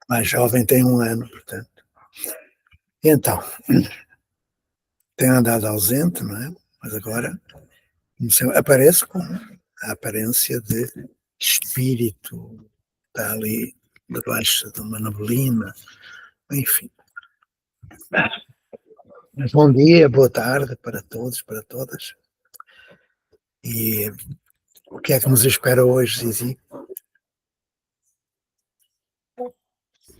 mais jovem tem 1 ano, portanto. E então, tenho andado ausente, não é? Mas agora apareço com a aparência de espírito, está ali debaixo de uma neblina, enfim. Bom dia, boa tarde para todos, para todas. E o que é que nos espera hoje, Zizi?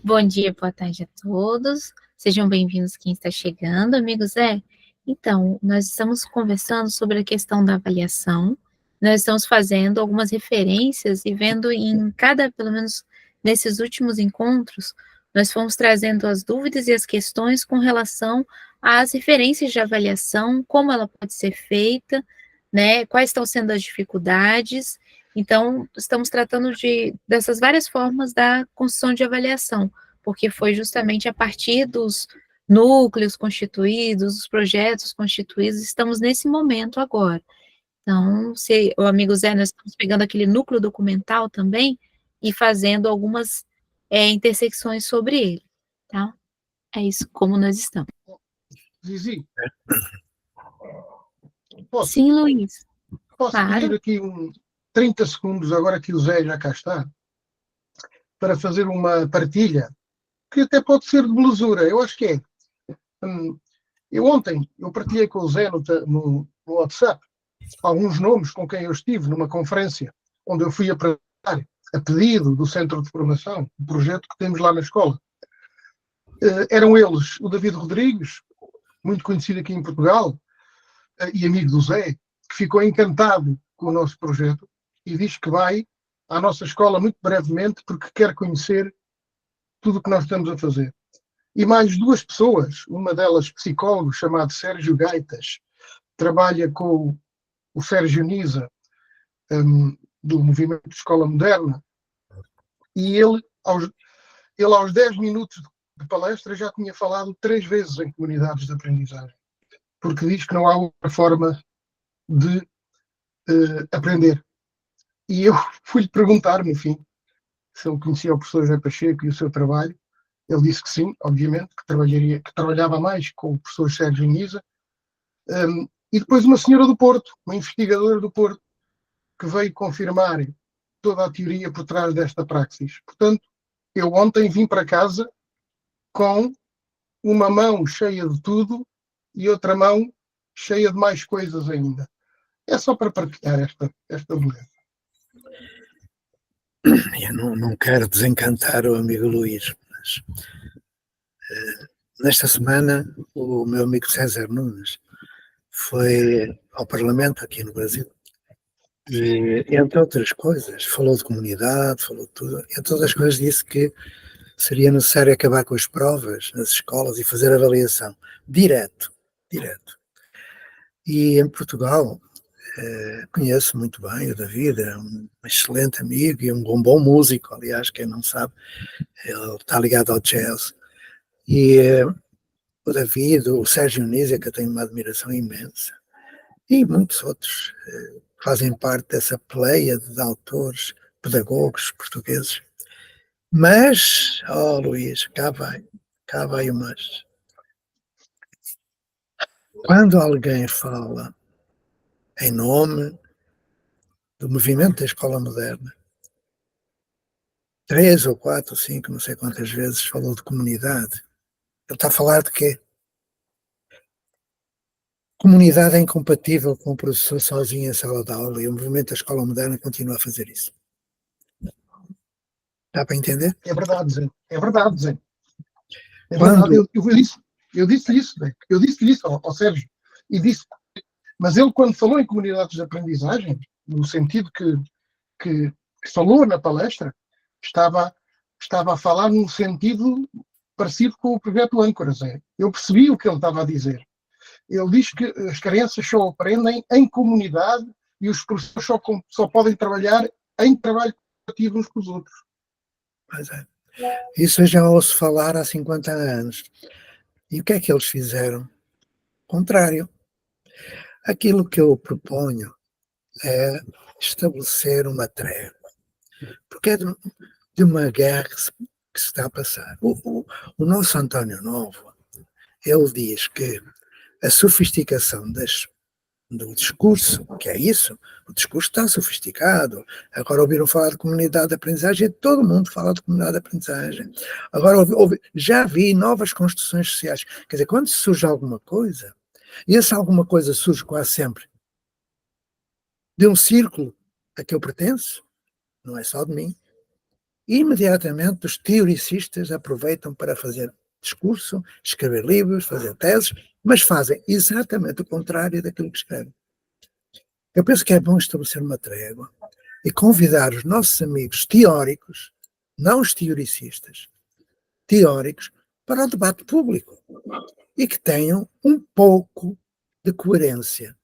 Bom dia, boa tarde a todos. Sejam bem-vindos quem está chegando, amigo Zé. Então, nós estamos conversando sobre a questão da avaliação. Nós estamos fazendo algumas referências e vendo em cada, pelo menos nesses últimos encontros, nós fomos trazendo as dúvidas e as questões com relação às referências de avaliação, como ela pode ser feita, né? Quais estão sendo as dificuldades. Então, estamos tratando dessas várias formas da construção de avaliação, porque foi justamente a partir dos núcleos constituídos, dos projetos constituídos, estamos nesse momento agora. Então, se o amigo Zé, nós estamos pegando aquele núcleo documental também e fazendo algumas intersecções sobre ele, tá? É isso como nós estamos. Zizi, posso? Sim, Luiz. Posso Claro. pedir aqui 30 segundos, agora que o Zé já cá está, para fazer uma partilha, que até pode ser de belezura, eu acho que é. Eu partilhei com o Zé no WhatsApp alguns nomes com quem eu estive numa conferência, onde eu fui apresentar, a pedido do Centro de Formação, o projeto que temos lá na escola. Eram eles o David Rodrigues, muito conhecido aqui em Portugal, e amigo do Zé, que ficou encantado com o nosso projeto e diz que vai à nossa escola muito brevemente porque quer conhecer tudo o que nós estamos a fazer. E mais 2 pessoas, uma delas psicólogo chamado Sérgio Gaitas, trabalha com o Sérgio Nisa, do Movimento de Escola Moderna, e ele aos 10 minutos de palestra já tinha falado 3 vezes em comunidades de aprendizagem, porque diz que não há outra forma de aprender. E eu fui-lhe perguntar, no fim, se ele conhecia o professor José Pacheco e o seu trabalho. Ele disse que sim, obviamente, que trabalhava mais com o professor Sérgio Nisa. E depois uma senhora do Porto, uma investigadora do Porto, que veio confirmar toda a teoria por trás desta praxis. Portanto, eu ontem vim para casa com uma mão cheia de tudo e outra mão cheia de mais coisas ainda. É só para partilhar esta beleza. Eu não quero desencantar o amigo Luís, mas nesta semana o meu amigo César Nunes foi ao Parlamento aqui no Brasil e, entre outras coisas, falou de comunidade, falou de tudo, entre outras coisas disse que seria necessário acabar com as provas nas escolas e fazer avaliação direto. E em Portugal conheço muito bem o David, é um excelente amigo e um bom músico, aliás, quem não sabe, ele está ligado ao jazz. E o David, o Sérgio Nisa, que eu tenho uma admiração imensa, e muitos outros fazem parte dessa pleia de autores, pedagogos portugueses. Mas, Luís, cá vai o mas. Quando alguém fala em nome do movimento da escola moderna, 3 ou 4 ou 5, não sei quantas vezes falou de comunidade, ele está a falar de quê? Comunidade é incompatível com o professor sozinho em sala de aula e o movimento da escola moderna continua a fazer isso. Dá para entender? É verdade, Zé. É verdade, Zé. É verdade. Eu disse-lhe isso, né? Eu disse-lhe isso ao Sérgio. E disse, mas ele, quando falou em comunidades de aprendizagem, no sentido que falou na palestra, estava a falar num sentido parecido com o projeto Âncora, Zé. Eu percebi o que ele estava a dizer. Ele diz que as crianças só aprendem em comunidade e os professores só podem trabalhar em trabalho coletivo uns com os outros. Pois é. Isso eu já ouço falar há 50 anos. E o que é que eles fizeram? Contrário. Aquilo que eu proponho é estabelecer uma trégua. Porque é de uma guerra que se está a passar. O nosso António Novo, ele diz que a sofisticação do discurso, que é isso, o discurso está sofisticado. Agora ouviram falar de comunidade de aprendizagem, todo mundo fala de comunidade de aprendizagem. Agora já vi novas construções sociais. Quer dizer, quando surge alguma coisa, e essa alguma coisa surge quase sempre de um círculo a que eu pertenço, não é só de mim, e imediatamente os teoricistas aproveitam para fazer discurso, escrever livros, fazer teses, mas fazem exatamente o contrário daquilo que escrevem. Eu penso que é bom estabelecer uma trégua e convidar os nossos amigos teóricos, não os teoricistas, teóricos, para o debate público e que tenham um pouco de coerência.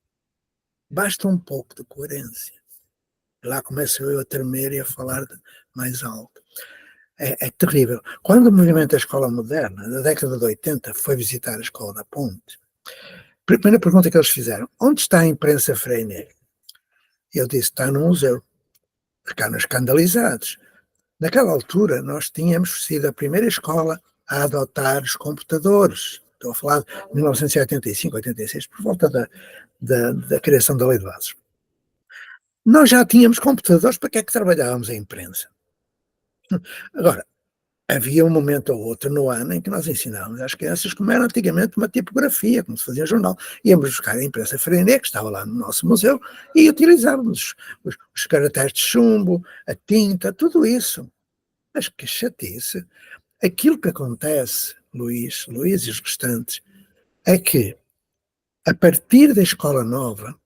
Basta um pouco de coerência. Lá começo eu a tremer e a falar mais alto. É terrível. Quando o movimento da escola moderna, na década de 80, foi visitar a Escola da Ponte, a primeira pergunta que eles fizeram: onde está a imprensa Freinet? E eu disse: está no museu. Ficaram escandalizados. Naquela altura, nós tínhamos sido a primeira escola a adotar os computadores. Estou a falar de 1985, 86, por volta da criação da Lei de Bases. Nós já tínhamos computadores, para que é que trabalhávamos a imprensa? Agora, havia um momento ou outro no ano em que nós ensinávamos às crianças como era antigamente uma tipografia, como se fazia jornal. Íamos buscar a imprensa Freinet, que estava lá no nosso museu, e utilizávamos os caracteres de chumbo, a tinta, tudo isso. Mas que chatice. Aquilo que acontece, Luís e os restantes, é que, a partir da escola nova,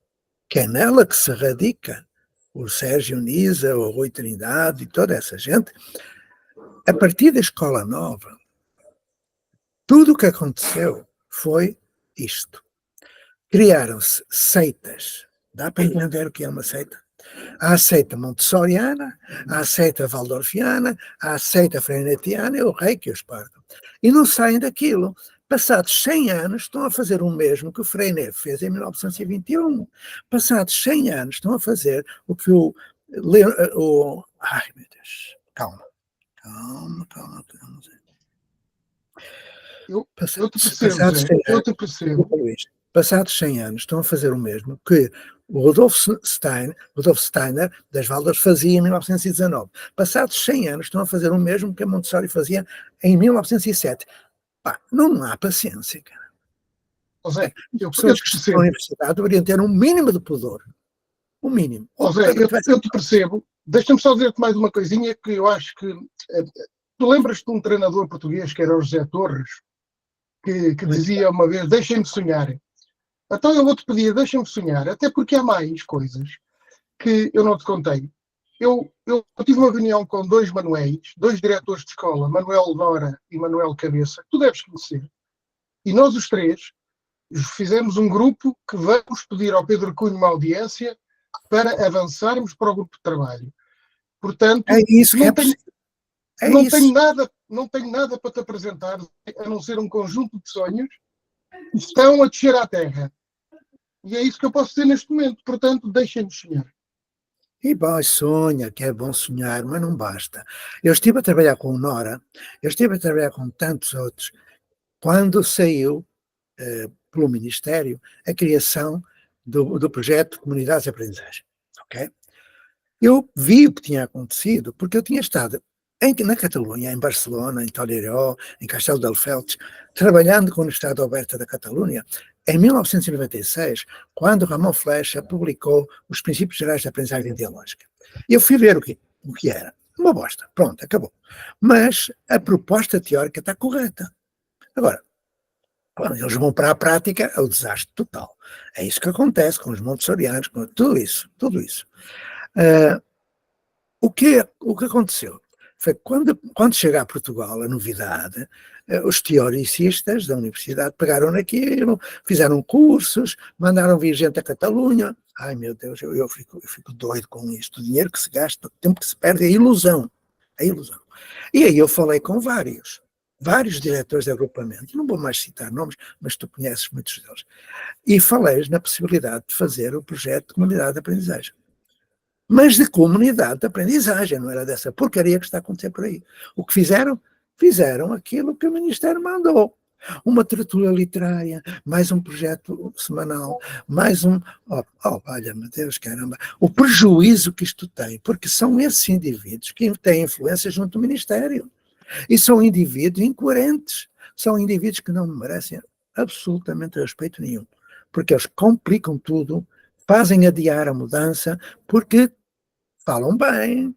que é nela que se radica o Sérgio Nisa, o Rui Trindade e toda essa gente, a partir da escola nova, tudo o que aconteceu foi isto. Criaram-se seitas. Dá para entender o que é uma seita? Há a seita montessoriana, há a seita waldorfiana, há a seita freinetiana e o rei que os partam. E não saem daquilo. Passados 100 anos estão a fazer o mesmo que o Freinet fez em 1921. Passados 100 anos estão a fazer o que ai, meu Deus, calma. Eu te percebo. Passados 100 anos estão a fazer o mesmo que o Rudolf Steiner, das Waldorf, fazia em 1919. Passados 100 anos estão a fazer o mesmo que a Montessori fazia em 1907. Pá, não há paciência, cara. José, pessoas que estão na universidade deveriam ter um mínimo de pudor. Um mínimo. José, eu te percebo. Deixa-me só dizer-te mais uma coisinha que eu acho que... Tu lembras-te de um treinador português que era o José Torres, que dizia uma vez: deixem-me sonhar. Então eu vou-te pedir, deixem-me sonhar, até porque há mais coisas que eu não te contei. Eu tive uma reunião com dois diretores de escola, Manuel Nora e Manuel Cabeça, que tu deves conhecer, e nós os três fizemos um grupo que vamos pedir ao Pedro Cunha uma audiência para avançarmos para o grupo de trabalho. Portanto, é isso que não tenho nada para te apresentar, a não ser um conjunto de sonhos que estão a descer à terra. E é isso que eu posso dizer neste momento. Portanto, deixem-nos sonhar. E bom, sonha, que é bom sonhar, mas não basta. Eu estive a trabalhar com o Nora, eu estive a trabalhar com tantos outros, quando saiu pelo Ministério a criação do projeto de Comunidades de Aprendizagem. Okay? Eu vi o que tinha acontecido, porque eu tinha estado na Catalunha, em Barcelona, em Toledo, em Castelo de Alfeltes, trabalhando com a Universidade Oberta da Catalunha, em 1996, quando Ramon Flecha publicou os Princípios Gerais da Aprendizagem Dialógica. Eu fui ver o que era. Uma bosta. Pronto, acabou. Mas a proposta teórica está correta. Agora, quando eles vão para a prática, é o desastre total. É isso que acontece com os montessorianos, com tudo isso. O que aconteceu? Foi quando chega a Portugal a novidade, os teoricistas da universidade pegaram naquilo, fizeram cursos, mandaram vir gente a Catalunha. Ai meu Deus, eu fico doido com isto. O dinheiro que se gasta, o tempo que se perde, é ilusão. É ilusão. E aí eu falei com vários diretores de agrupamento, não vou mais citar nomes, mas tu conheces muitos deles, e falei na possibilidade de fazer o projeto de comunidade de aprendizagem. Mas de comunidade de aprendizagem, não era dessa porcaria que está a acontecer por aí. O que fizeram? fizeram aquilo que o Ministério mandou. Uma literatura literária, mais um projeto semanal, mais um... olha, meu Deus, caramba, o prejuízo que isto tem, porque são esses indivíduos que têm influência junto do Ministério. E são indivíduos incoerentes, são indivíduos que não merecem absolutamente respeito nenhum, porque eles complicam tudo, fazem adiar a mudança, porque falam bem,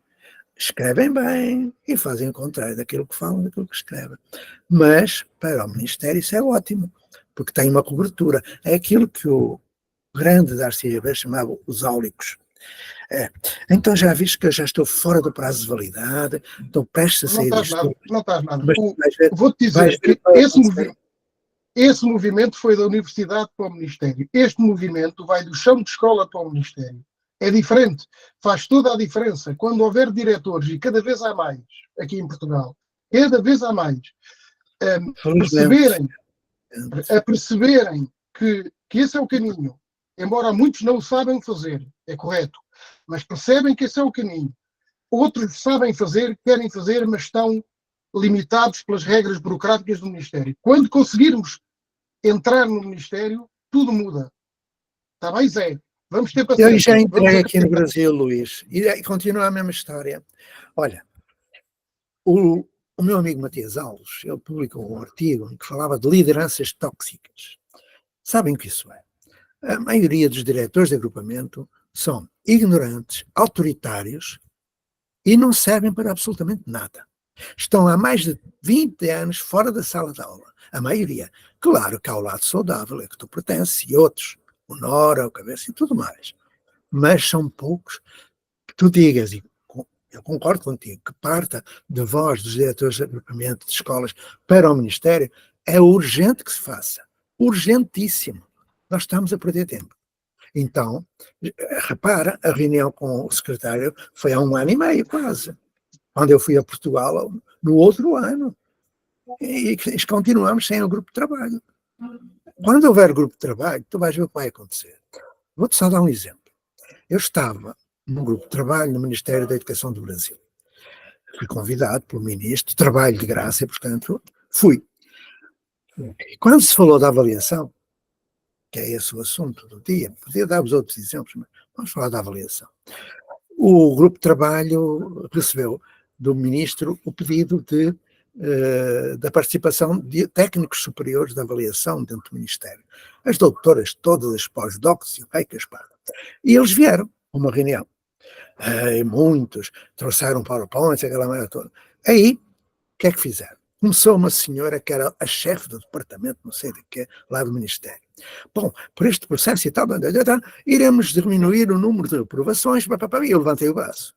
escrevem bem e fazem o contrário daquilo que falam, daquilo que escrevem. Mas, para o Ministério, isso é ótimo, porque tem uma cobertura. É aquilo que o grande Darcy Ribeiro chamava os áulicos. Então já viste que eu já estou fora do prazo de validade, estou prestes a sair disto. Não estás nada. Mas vou-te dizer que esse movimento foi da universidade para o Ministério. Este movimento vai do chão de escola para o Ministério. É diferente. Faz toda a diferença. Quando houver diretores, e cada vez há mais aqui em Portugal, cada vez há mais, perceberem que esse é o caminho, embora muitos não o sabem fazer, é correto, mas percebem que esse é o caminho. Outros sabem fazer, querem fazer, mas estão limitados pelas regras burocráticas do Ministério. Quando conseguirmos entrar no Ministério, tudo muda. Está bem, Zé? Vamos ter paciência. Eu já entrei aqui no Brasil, Luís, e continua a mesma história. Olha, o meu amigo Matias Alves, ele publicou um artigo em que falava de lideranças tóxicas. Sabem o que isso é? A maioria dos diretores de agrupamento são ignorantes, autoritários e não servem para absolutamente nada. Estão há mais de 20 anos fora da sala de aula. A maioria. Claro que há o lado saudável, é que tu pertences, e outros, o Nora, o Cabeça e tudo mais. Mas são poucos que tu digas, e eu concordo contigo, que parta da voz dos diretores de agrupamento de escolas para o Ministério, é urgente que se faça. Urgentíssimo. Nós estamos a perder tempo. Então, repara, a reunião com o secretário foi há 1 ano e meio quase, quando eu fui a Portugal no outro ano. E continuamos sem o grupo de trabalho. Quando houver grupo de trabalho, tu vais ver o que vai acontecer. Vou-te só dar um exemplo. Eu estava num grupo de trabalho no Ministério da Educação do Brasil. Fui convidado pelo ministro, trabalho de graça, e, portanto, fui. E quando se falou da avaliação, que é esse o assunto do dia, podia dar-vos outros exemplos, mas vamos falar da avaliação. O grupo de trabalho recebeu do ministro o pedido da participação de técnicos superiores de avaliação dentro do Ministério. As doutoras, todas as pós-docs, e o rei que as paga. E eles vieram a uma reunião. E muitos trouxeram PowerPoint, aquela maneira toda. Aí, o que é que fizeram? Começou uma senhora que era a chefe do departamento, não sei de quê, lá do Ministério. Bom, por este processo e tal, iremos diminuir o número de aprovações, e eu levantei o braço.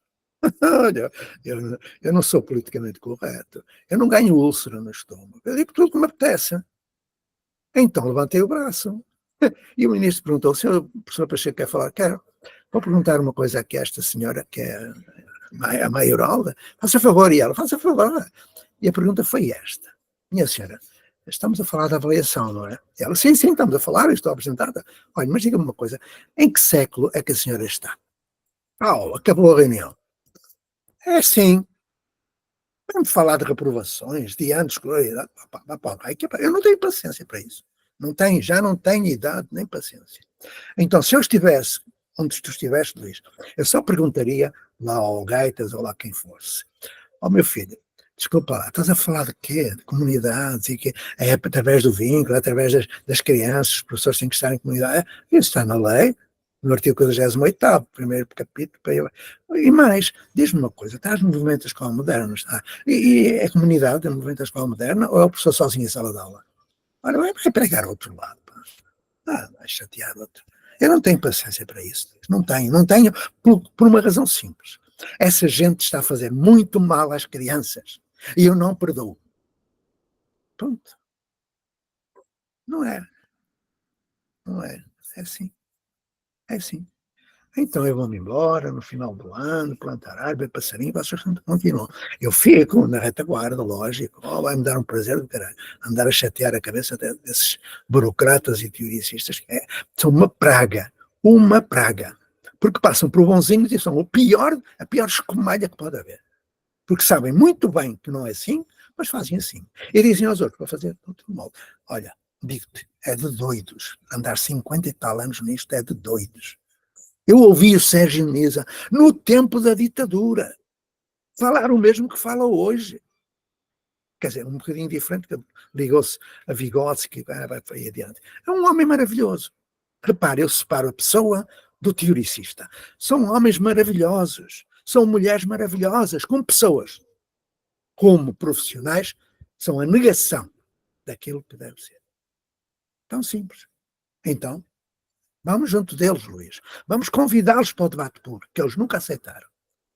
Olha, eu não sou politicamente correto, eu não ganho úlcera no estômago, eu digo tudo que me apetece. Então levantei o braço. E o ministro perguntou: o professor Pacheco quer falar? Quero. Vou perguntar uma coisa aqui a esta senhora, que é a Maioralda. Faça favor, e ela, faça favor. E a pergunta foi esta: minha senhora, estamos a falar da avaliação, não é? E ela, sim, estamos a falar, estou apresentada. Olha, mas diga-me uma coisa, em que século é que a senhora está? Acabou a reunião. É assim. Vamos falar de reprovações, de anos, eu não tenho paciência para isso. Já não tenho idade nem paciência. Então, se eu estivesse onde tu estiveste, Luís, eu só perguntaria lá ao Gaitas ou lá quem fosse: meu filho, desculpa lá, estás a falar de quê? De comunidades, e que é através do vínculo, através das crianças, os professores têm que estar em comunidade. Isso está na lei, no artigo 48º, primeiro capítulo. E mais, diz-me uma coisa: estás no movimento da escola moderna, está? E é comunidade do movimento da escola moderna, ou é o professor sozinho em sala de aula? Ora, vai pregar ao outro lado. Vai chatear outro. Eu não tenho paciência para isso. Não tenho por uma razão simples. Essa gente está a fazer muito mal às crianças. E eu não perdoo. Ponto. Não é. É assim. É assim. Então eu vou-me embora no final do ano, plantar árvore, passarinho, vocês continuam. Eu fico na retaguarda, lógico, vai-me dar um prazer do caralho, andar a chatear a cabeça desses burocratas e teoricistas, são uma praga, porque passam por bonzinhos e são a pior escumalha que pode haver, porque sabem muito bem que não é assim, mas fazem assim. E dizem aos outros, para fazer de outro modo. Olha, digo-te, é de doidos. Andar 50 e tal anos nisto é de doidos. Eu ouvi o Sérgio Mesa no tempo da ditadura falar o mesmo que fala hoje. Quer dizer, um bocadinho diferente, que ligou-se a Vygotsky, vai adiante. É um homem maravilhoso. Repare, eu separo a pessoa do teoricista. São homens maravilhosos, são mulheres maravilhosas, como pessoas. Como profissionais, são a negação daquilo que deve ser. Tão simples. Então, vamos junto deles, Luís. Vamos convidá-los para o debate público, que eles nunca aceitaram.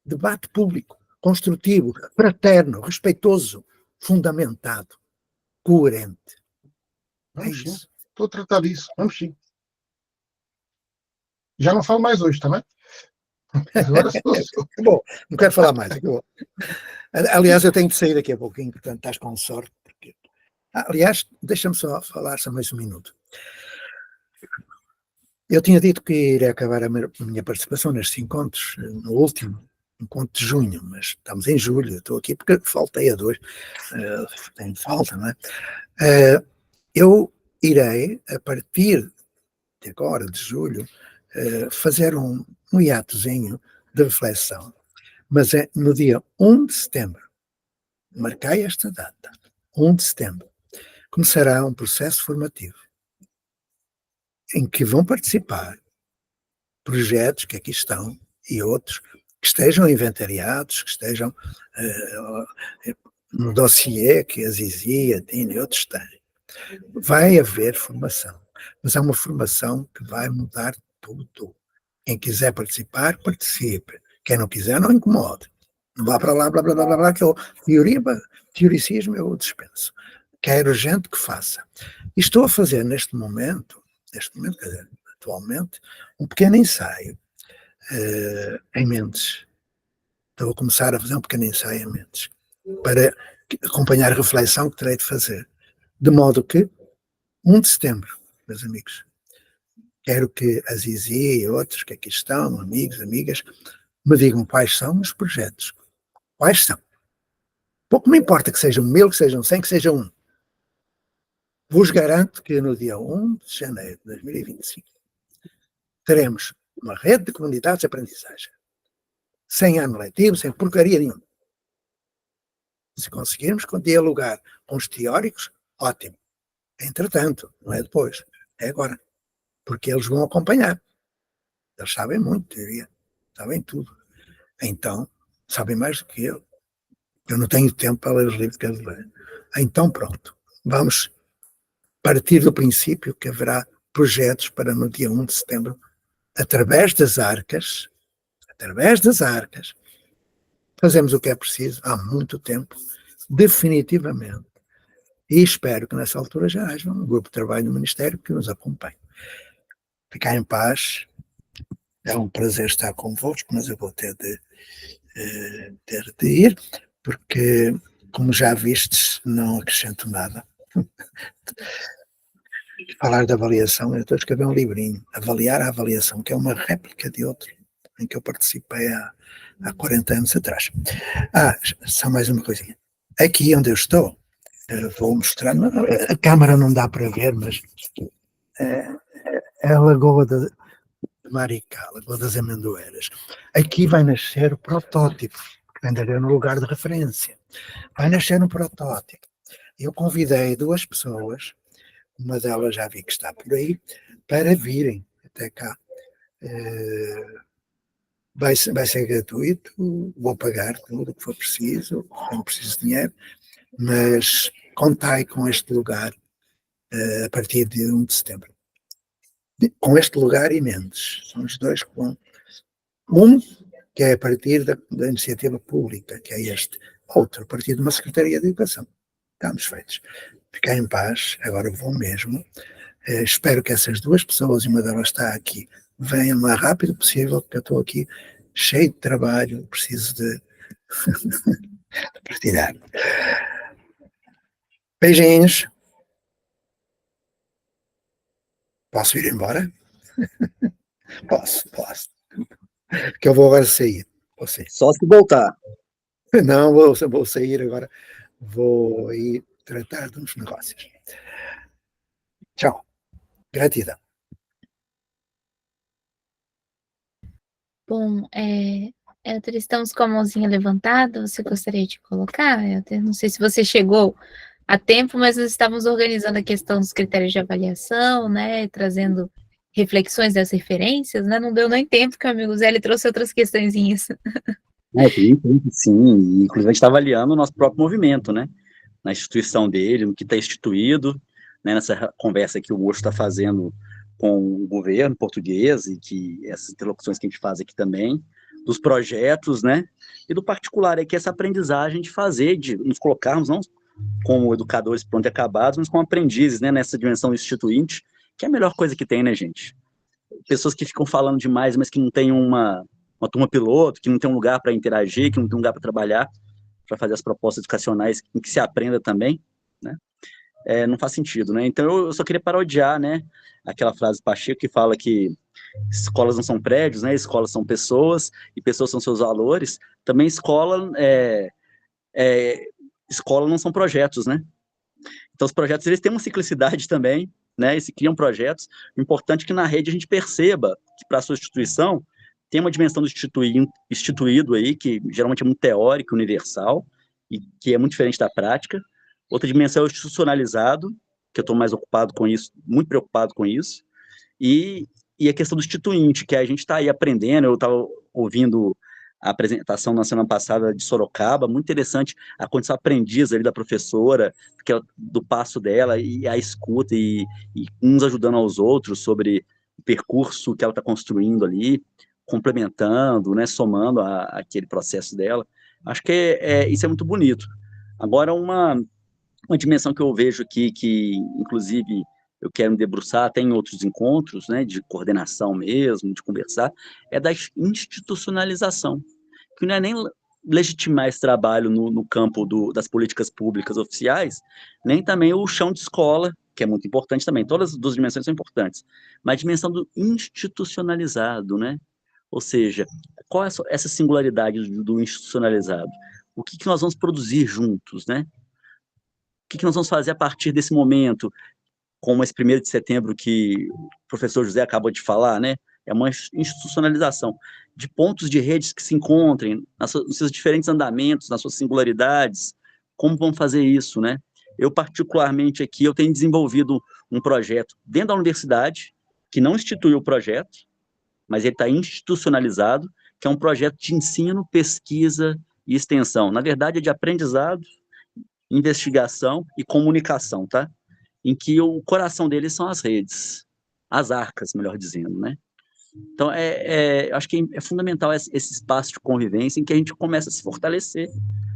Debate público, construtivo, fraterno, respeitoso, fundamentado, coerente. Vamos sim. Estou a tratar disso. Vamos sim. Já não falo mais hoje, também. Agora estou. Bom, não quero falar mais. Acabou. Aliás, eu tenho de sair daqui a pouquinho, portanto estás com sorte. Porque... aliás, deixa-me só falar só mais um minuto. Eu tinha dito que iria acabar a minha participação nestes encontros, no último encontro de junho, mas estamos em julho, eu estou aqui porque faltei a 2, tenho falta, não é? Eu irei, a partir de agora, de julho, fazer um hiatozinho de reflexão, mas é no dia 1 de setembro, marquei esta data, 1 de setembro, começará um processo formativo em que vão participar projetos que aqui estão e outros que estejam inventariados, que estejam no dossiê que a Zizi, a Dina e outros têm. Vai haver formação, mas é uma formação que vai mudar tudo. Quem quiser participar, participe. Quem não quiser, não incomode. Não vá para lá, blá, blá, blá, blá, blá, que eu, teoricismo eu dispenso. Quero gente que faça. E estou a fazer neste momento, quer dizer, atualmente, um pequeno ensaio em Mendes. Estou a começar a fazer um pequeno ensaio em Mendes para acompanhar a reflexão que terei de fazer. De modo que, 1 de setembro, meus amigos, quero que a Zizi e outros que aqui estão, amigos, amigas, me digam quais são os projetos. Quais são? Pouco me importa que sejam 1000, que sejam 100, que sejam 1. Vos garanto que no dia 1 de janeiro de 2025 teremos uma rede de comunidades de aprendizagem. Sem ano letivo, sem porcaria nenhuma. Se conseguirmos dialogar com os teóricos, ótimo. Entretanto, não é depois, é agora. Porque eles vão acompanhar. Eles sabem muito, teoria. Sabem tudo. Então, sabem mais do que eu. Eu não tenho tempo para ler os livros que eles leem. Então, pronto. Vamos partir do princípio que haverá projetos para no dia 1 de setembro, através das arcas, fazemos o que é preciso há muito tempo, definitivamente. E espero que nessa altura já haja um grupo de trabalho no Ministério que nos acompanhe. Ficar em paz. É um prazer estar convosco, mas eu vou ter de ir, porque, como já vistes, não acrescento nada. Falar de avaliação, eu estou a escrever um livrinho, Avaliar a Avaliação, que é uma réplica de outro, em que eu participei há 40 anos atrás. Só mais uma coisinha. Aqui onde eu estou, vou mostrar, a câmara não dá para ver, mas é a Lagoa de Maricá, Lagoa das Amendoeiras. Aqui vai nascer o protótipo, que andarei no lugar de referência. Vai nascer um protótipo. Eu convidei 2 pessoas, uma delas já vi que está por aí, para virem até cá. Vai ser gratuito, vou pagar tudo o que for preciso, não preciso de dinheiro, mas contai com este lugar a partir de 1 de setembro. Com este lugar e Mendes, são os 2 que vão. Um, que é a partir da iniciativa pública, que é este. Outro, a partir de uma Secretaria de Educação. Estamos feitos. Fiquem em paz, agora vou mesmo. Espero que essas 2 pessoas, e uma delas está aqui, venham o mais rápido possível, porque eu estou aqui cheio de trabalho, preciso de partilhar. Beijinhos. Posso ir embora? Posso. Porque eu vou agora sair. Só se voltar. Não, vou sair agora. vou aí tratar de uns negócios. Tchau. Gratidão. Bom, Helder, estamos com a mãozinha levantada, você gostaria de colocar, Helder? Não sei se você chegou a tempo, mas nós estávamos organizando a questão dos critérios de avaliação, né, trazendo reflexões das referências, né, não deu nem tempo que o amigo Zé ele trouxe outras questõezinhas. Sim, inclusive a gente está avaliando o nosso próprio movimento, né, na instituição dele, no que está instituído, né, nessa conversa que o Osho está fazendo com o governo português, e que essas interlocuções que a gente faz aqui também, dos projetos, né, e do particular, é que essa aprendizagem de fazer, de nos colocarmos, não como educadores pronto e acabados, mas como aprendizes, né, nessa dimensão instituinte, que é a melhor coisa que tem, né, gente? Pessoas que ficam falando demais, mas que não tem uma turma piloto, que não tem um lugar para interagir, que não tem um lugar para trabalhar, para fazer as propostas educacionais em que se aprenda também, né? Não faz sentido, né? Então eu só queria parodiar, né, aquela frase do Pacheco que fala que escolas não são prédios, né? Escolas são pessoas, e pessoas são seus valores. Também escola não são projetos, né? Então os projetos eles têm uma ciclicidade também, né? E se criam projetos. O importante é que na rede a gente perceba que para a sua instituição tem uma dimensão do instituído aí, que geralmente é muito teórico, universal, e que é muito diferente da prática. Outra dimensão é o institucionalizado, que eu estou mais ocupado com isso, muito preocupado com isso, e a questão do instituinte, que a gente está aí aprendendo. Eu estava ouvindo a apresentação na semana passada de Sorocaba, muito interessante a condição aprendiz ali da professora, do passo dela, e a escuta, e uns ajudando aos outros sobre o percurso que ela está construindo ali, complementando, né, somando aquele processo dela. Acho que isso é muito bonito. Agora, uma dimensão que eu vejo aqui, que inclusive eu quero me debruçar até em outros encontros, né, de coordenação mesmo, de conversar, é da institucionalização, que não é nem legitimar esse trabalho no campo das políticas públicas oficiais, nem também o chão de escola, que é muito importante também, todas as duas dimensões são importantes, mas a dimensão do institucionalizado, né? Ou seja, qual é essa singularidade do institucionalizado? O que nós vamos produzir juntos, né? O que nós vamos fazer a partir desse momento, como esse 1º de setembro que o professor José acabou de falar, né? É uma institucionalização de pontos de redes que se encontrem nos seus diferentes andamentos, nas suas singularidades. Como vamos fazer isso, né? Eu, particularmente aqui, eu tenho desenvolvido um projeto dentro da universidade, que não instituiu o projeto, mas ele está institucionalizado, que é um projeto de ensino, pesquisa e extensão. Na verdade, é de aprendizado, investigação e comunicação, tá? Em que o coração deles são as redes, as arcas, melhor dizendo, né? Então, acho que é fundamental esse espaço de convivência em que a gente começa a se fortalecer,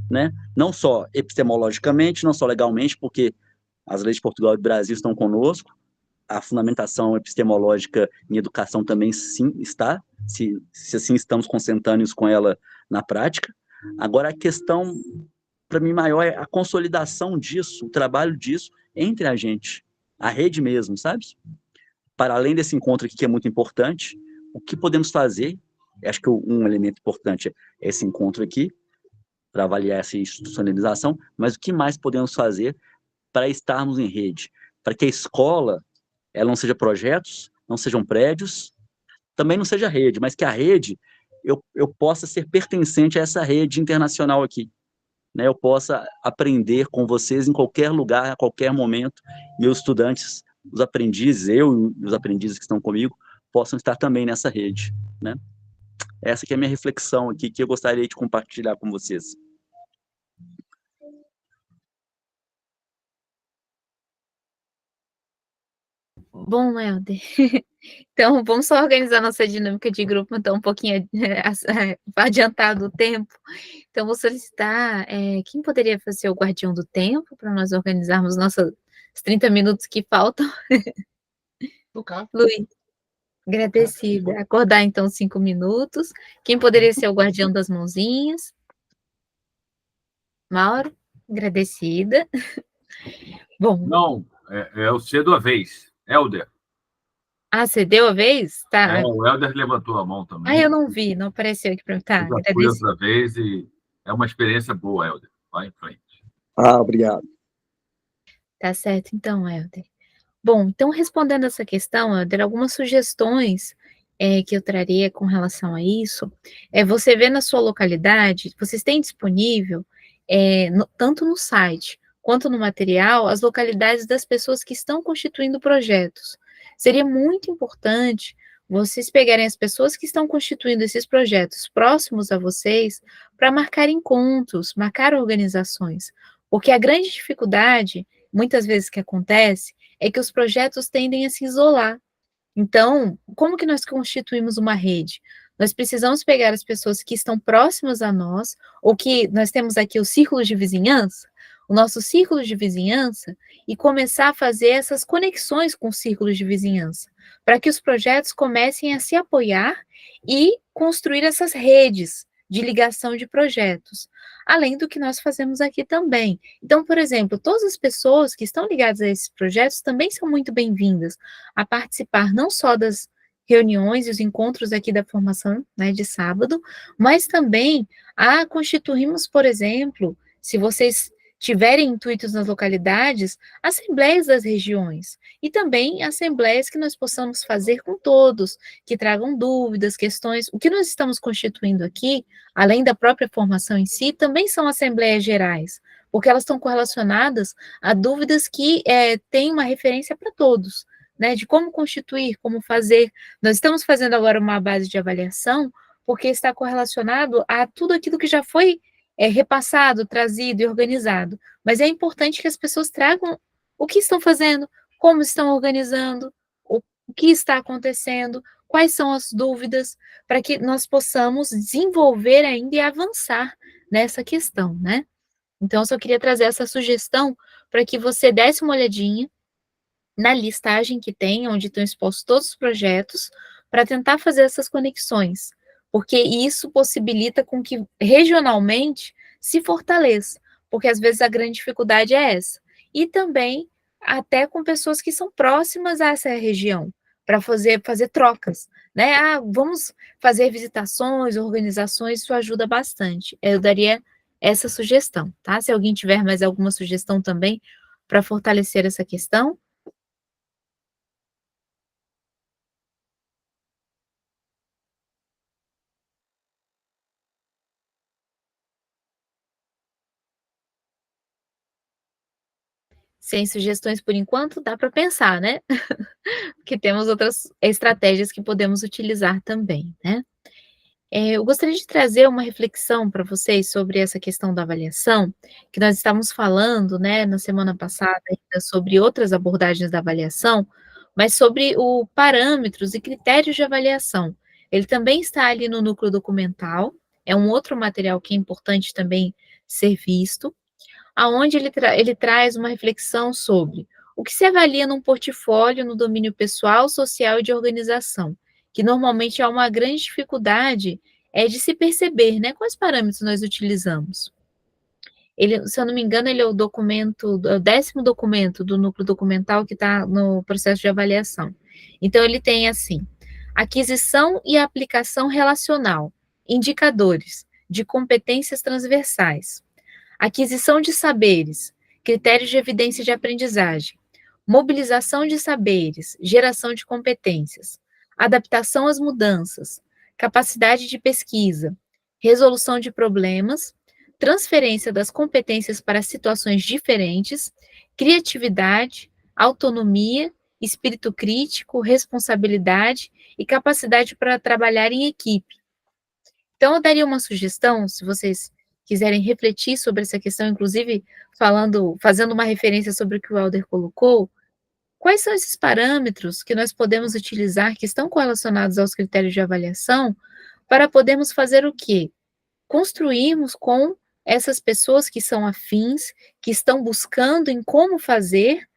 né? Não só epistemologicamente, não só legalmente, porque as leis de Portugal e do Brasil estão conosco, a fundamentação epistemológica em educação também sim está, se assim estamos consentâneos com ela na prática. Agora, a questão, para mim, maior é a consolidação disso, o trabalho disso entre a gente, a rede mesmo, sabe? Para além desse encontro aqui, que é muito importante, o que podemos fazer? Acho que um elemento importante é esse encontro aqui, para avaliar essa institucionalização, mas o que mais podemos fazer para estarmos em rede? Para que a escola, ela não seja projetos, não sejam prédios, também não seja rede, mas que a rede, eu possa ser pertencente a essa rede internacional aqui, né? Eu possa aprender com vocês em qualquer lugar, a qualquer momento, meus estudantes, os aprendizes, eu e os aprendizes que estão comigo, possam estar também nessa rede, né? Essa que é a minha reflexão aqui, que eu gostaria de compartilhar com vocês. Bom, Helder, então vamos só organizar nossa dinâmica de grupo, então um pouquinho adiantado o tempo. Então vou solicitar, quem poderia fazer o guardião do tempo, para nós organizarmos nossos 30 minutos que faltam? Okay. Luiz, agradecida. Acordar então 5 minutos. Quem poderia ser o guardião das mãozinhas? Mauro, agradecida. Bom. Não, é o cedo a vez. Helder. Ah, você deu a vez? Tá. O Helder levantou a mão também. Eu não vi, não apareceu aqui para mim. Tá, eu já fui outra vez e é uma experiência boa, Helder. Vai em frente. Obrigado. Tá certo, então, Helder. Bom, então, respondendo essa questão, Helder, algumas sugestões que eu traria com relação a isso, você vê na sua localidade, vocês têm disponível, tanto no site quanto no material, as localidades das pessoas que estão constituindo projetos. Seria muito importante vocês pegarem as pessoas que estão constituindo esses projetos próximos a vocês para marcar encontros, marcar organizações, porque a grande dificuldade, muitas vezes que acontece, é que os projetos tendem a se isolar. Então, como que nós constituímos uma rede? Nós precisamos pegar as pessoas que estão próximas a nós, ou que nós temos aqui o círculo de vizinhança, o nosso círculo de vizinhança, e começar a fazer essas conexões com os círculos de vizinhança, para que os projetos comecem a se apoiar e construir essas redes de ligação de projetos, além do que nós fazemos aqui também. Então, por exemplo, todas as pessoas que estão ligadas a esses projetos também são muito bem-vindas a participar não só das reuniões e os encontros aqui da formação, né, de sábado, mas também a constituirmos, por exemplo, se vocês tiverem intuitos nas localidades, assembleias das regiões e também assembleias que nós possamos fazer com todos, que tragam dúvidas, questões. O que nós estamos constituindo aqui, além da própria formação em si, também são assembleias gerais, porque elas estão correlacionadas a dúvidas que têm uma referência para todos, né, de como constituir, como fazer. Nós estamos fazendo agora uma base de avaliação, porque está correlacionado a tudo aquilo que já foi repassado, trazido e organizado. Mas é importante que as pessoas tragam o que estão fazendo, como estão organizando, o que está acontecendo, quais são as dúvidas, para que nós possamos desenvolver ainda e avançar nessa questão, né? Então, eu só queria trazer essa sugestão para que você desse uma olhadinha na listagem que tem, onde estão expostos todos os projetos, para tentar fazer essas conexões, porque isso possibilita com que regionalmente se fortaleça, porque às vezes a grande dificuldade é essa. E também até com pessoas que são próximas a essa região, para fazer trocas, né? Vamos fazer visitações, organizações, isso ajuda bastante. Eu daria essa sugestão, tá? Se alguém tiver mais alguma sugestão também para fortalecer essa questão. Sem sugestões por enquanto, dá para pensar, né? Porque temos outras estratégias que podemos utilizar também, né? Eu gostaria de trazer uma reflexão para vocês sobre essa questão da avaliação, que nós estávamos falando, né, na semana passada, ainda sobre outras abordagens da avaliação, mas sobre o parâmetros e critérios de avaliação. Ele também está ali no núcleo documental, é um outro material que é importante também ser visto, aonde ele traz uma reflexão sobre o que se avalia num portfólio no domínio pessoal, social e de organização, que normalmente é uma grande dificuldade de se perceber, né? Quais parâmetros nós utilizamos? Ele, se eu não me engano, ele é o 10º documento do núcleo documental que está no processo de avaliação. Então, ele tem assim, aquisição e aplicação relacional, indicadores de competências transversais, aquisição de saberes, critérios de evidência de aprendizagem, mobilização de saberes, geração de competências, adaptação às mudanças, capacidade de pesquisa, resolução de problemas, transferência das competências para situações diferentes, criatividade, autonomia, espírito crítico, responsabilidade e capacidade para trabalhar em equipe. Então, eu daria uma sugestão, se vocês quiserem refletir sobre essa questão, inclusive fazendo uma referência sobre o que o Helder colocou, quais são esses parâmetros que nós podemos utilizar que estão correlacionados aos critérios de avaliação para podermos fazer o quê? Construirmos com essas pessoas que são afins, que estão buscando em como fazer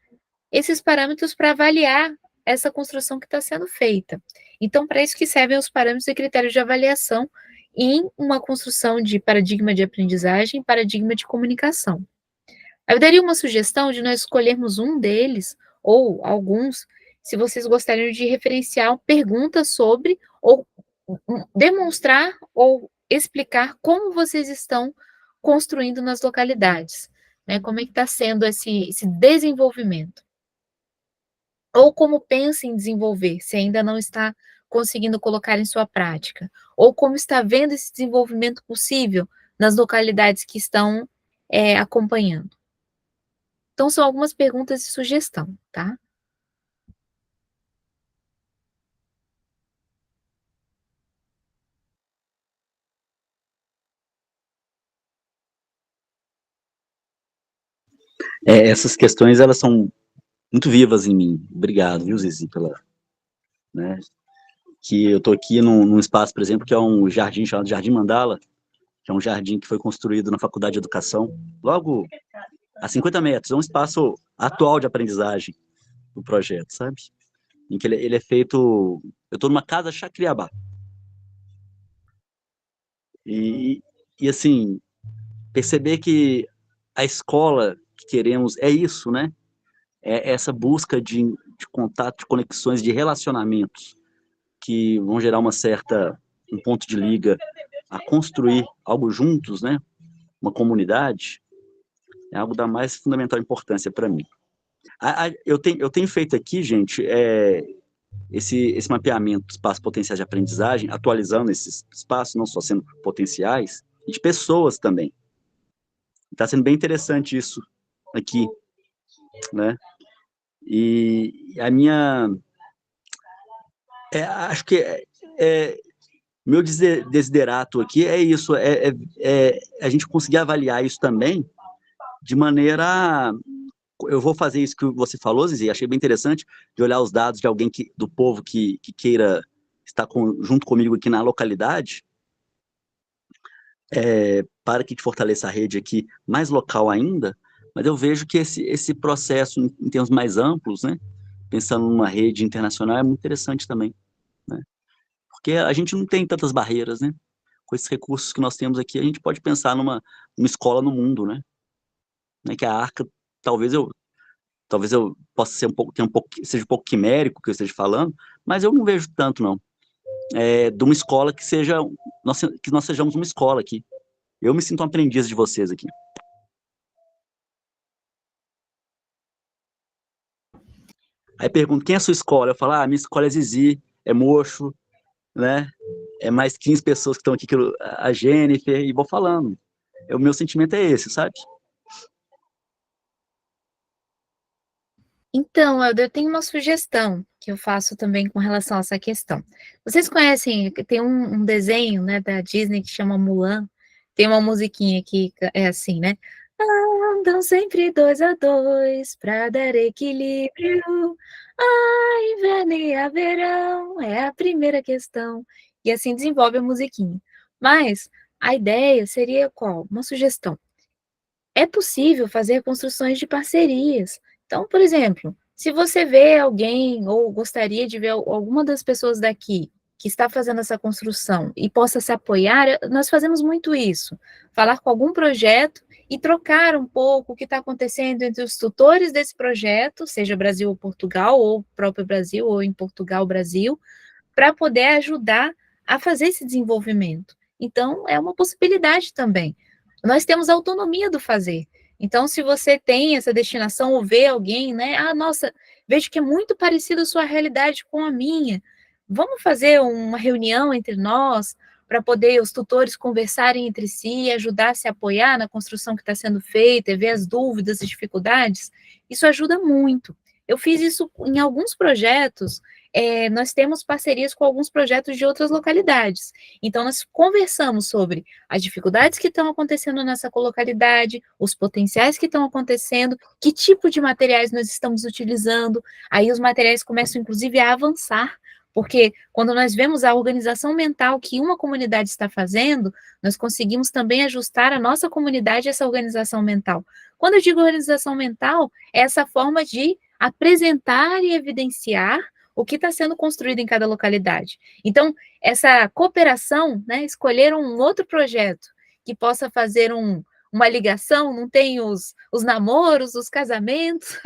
esses parâmetros para avaliar essa construção que está sendo feita. Então, para isso que servem os parâmetros e critérios de avaliação em uma construção de paradigma de aprendizagem, paradigma de comunicação. Eu daria uma sugestão de nós escolhermos um deles, ou alguns, se vocês gostariam de referenciar perguntas sobre, ou demonstrar, ou explicar como vocês estão construindo nas localidades. né? Como é que está sendo esse desenvolvimento? Ou como pensa em desenvolver, se ainda não está conseguindo colocar em sua prática? Ou como está vendo esse desenvolvimento possível nas localidades que estão acompanhando? Então, são algumas perguntas de sugestão, tá? Essas questões, elas são muito vivas em mim. Obrigado, viu, Zizi, né, que eu estou aqui num espaço, por exemplo, que é um jardim chamado Jardim Mandala, que é um jardim que foi construído na Faculdade de Educação, logo a 50 metros. É um espaço atual de aprendizagem do projeto, sabe? Em que ele é feito... Eu estou numa casa Chacriabá. E, assim, perceber que a escola que queremos é isso, né? É essa busca de contato, de conexões, de relacionamentos que vão gerar um ponto de liga a construir algo juntos, né? Uma comunidade, é algo da mais fundamental importância para mim. Eu tenho feito aqui, gente, esse mapeamento de espaços potenciais de aprendizagem, atualizando esses espaços, não só sendo potenciais, e de pessoas também. Está sendo bem interessante isso aqui, né? E a minha... acho que meu desiderato aqui é isso, a gente conseguir avaliar isso também de maneira... Eu vou fazer isso que você falou, Zizi, achei bem interessante, de olhar os dados de alguém do povo que queira estar junto comigo aqui na localidade, para que a gente fortaleça a rede aqui mais local ainda, mas eu vejo que esse processo, em termos mais amplos, né, pensando numa rede internacional, é muito interessante também, né, porque a gente não tem tantas barreiras, né, com esses recursos que nós temos aqui, a gente pode pensar numa escola no mundo, né, que a Arca, talvez eu possa ser seja um pouco quimérico que eu esteja falando, mas eu não vejo tanto, não, de uma escola que nós sejamos uma escola aqui. Eu me sinto um aprendiz de vocês aqui. Aí pergunto, quem é a sua escola? Eu falo, minha escola é Zizi, é Mocho, né? É mais 15 pessoas que estão aqui, a Jennifer, e vou falando. O meu sentimento é esse, sabe? Então, eu tenho uma sugestão que eu faço também com relação a essa questão. Vocês conhecem, tem um desenho, né, da Disney que chama Mulan, tem uma musiquinha que é assim, né? Andam sempre 2 a 2 para dar equilíbrio. Inverno e verão é a primeira questão. E assim desenvolve a musiquinha. Mas a ideia seria qual? Uma sugestão. É possível fazer construções de parcerias. Então, por exemplo, se você vê alguém ou gostaria de ver alguma das pessoas daqui que está fazendo essa construção e possa se apoiar, nós fazemos muito isso. Falar com algum projeto e trocar um pouco o que está acontecendo entre os tutores desse projeto, seja Brasil ou Portugal, ou próprio Brasil, ou em Portugal, Brasil, para poder ajudar a fazer esse desenvolvimento. Então, é uma possibilidade também. Nós temos autonomia do fazer. Então, se você tem essa destinação ou vê alguém, né? Nossa, vejo que é muito parecido a sua realidade com a minha. Vamos fazer uma reunião entre nós para poder os tutores conversarem entre si e ajudar a se apoiar na construção que está sendo feita, ver as dúvidas e dificuldades. Isso ajuda muito. Eu fiz isso em alguns projetos, nós temos parcerias com alguns projetos de outras localidades. Então, nós conversamos sobre as dificuldades que estão acontecendo nessa localidade, os potenciais que estão acontecendo, que tipo de materiais nós estamos utilizando. Aí os materiais começam, inclusive, a avançar, porque quando nós vemos a organização mental que uma comunidade está fazendo, nós conseguimos também ajustar a nossa comunidade a essa organização mental. Quando eu digo organização mental, é essa forma de apresentar e evidenciar o que está sendo construído em cada localidade. Então, essa cooperação, né, escolher um outro projeto que possa fazer uma ligação, não tem os namoros, os casamentos,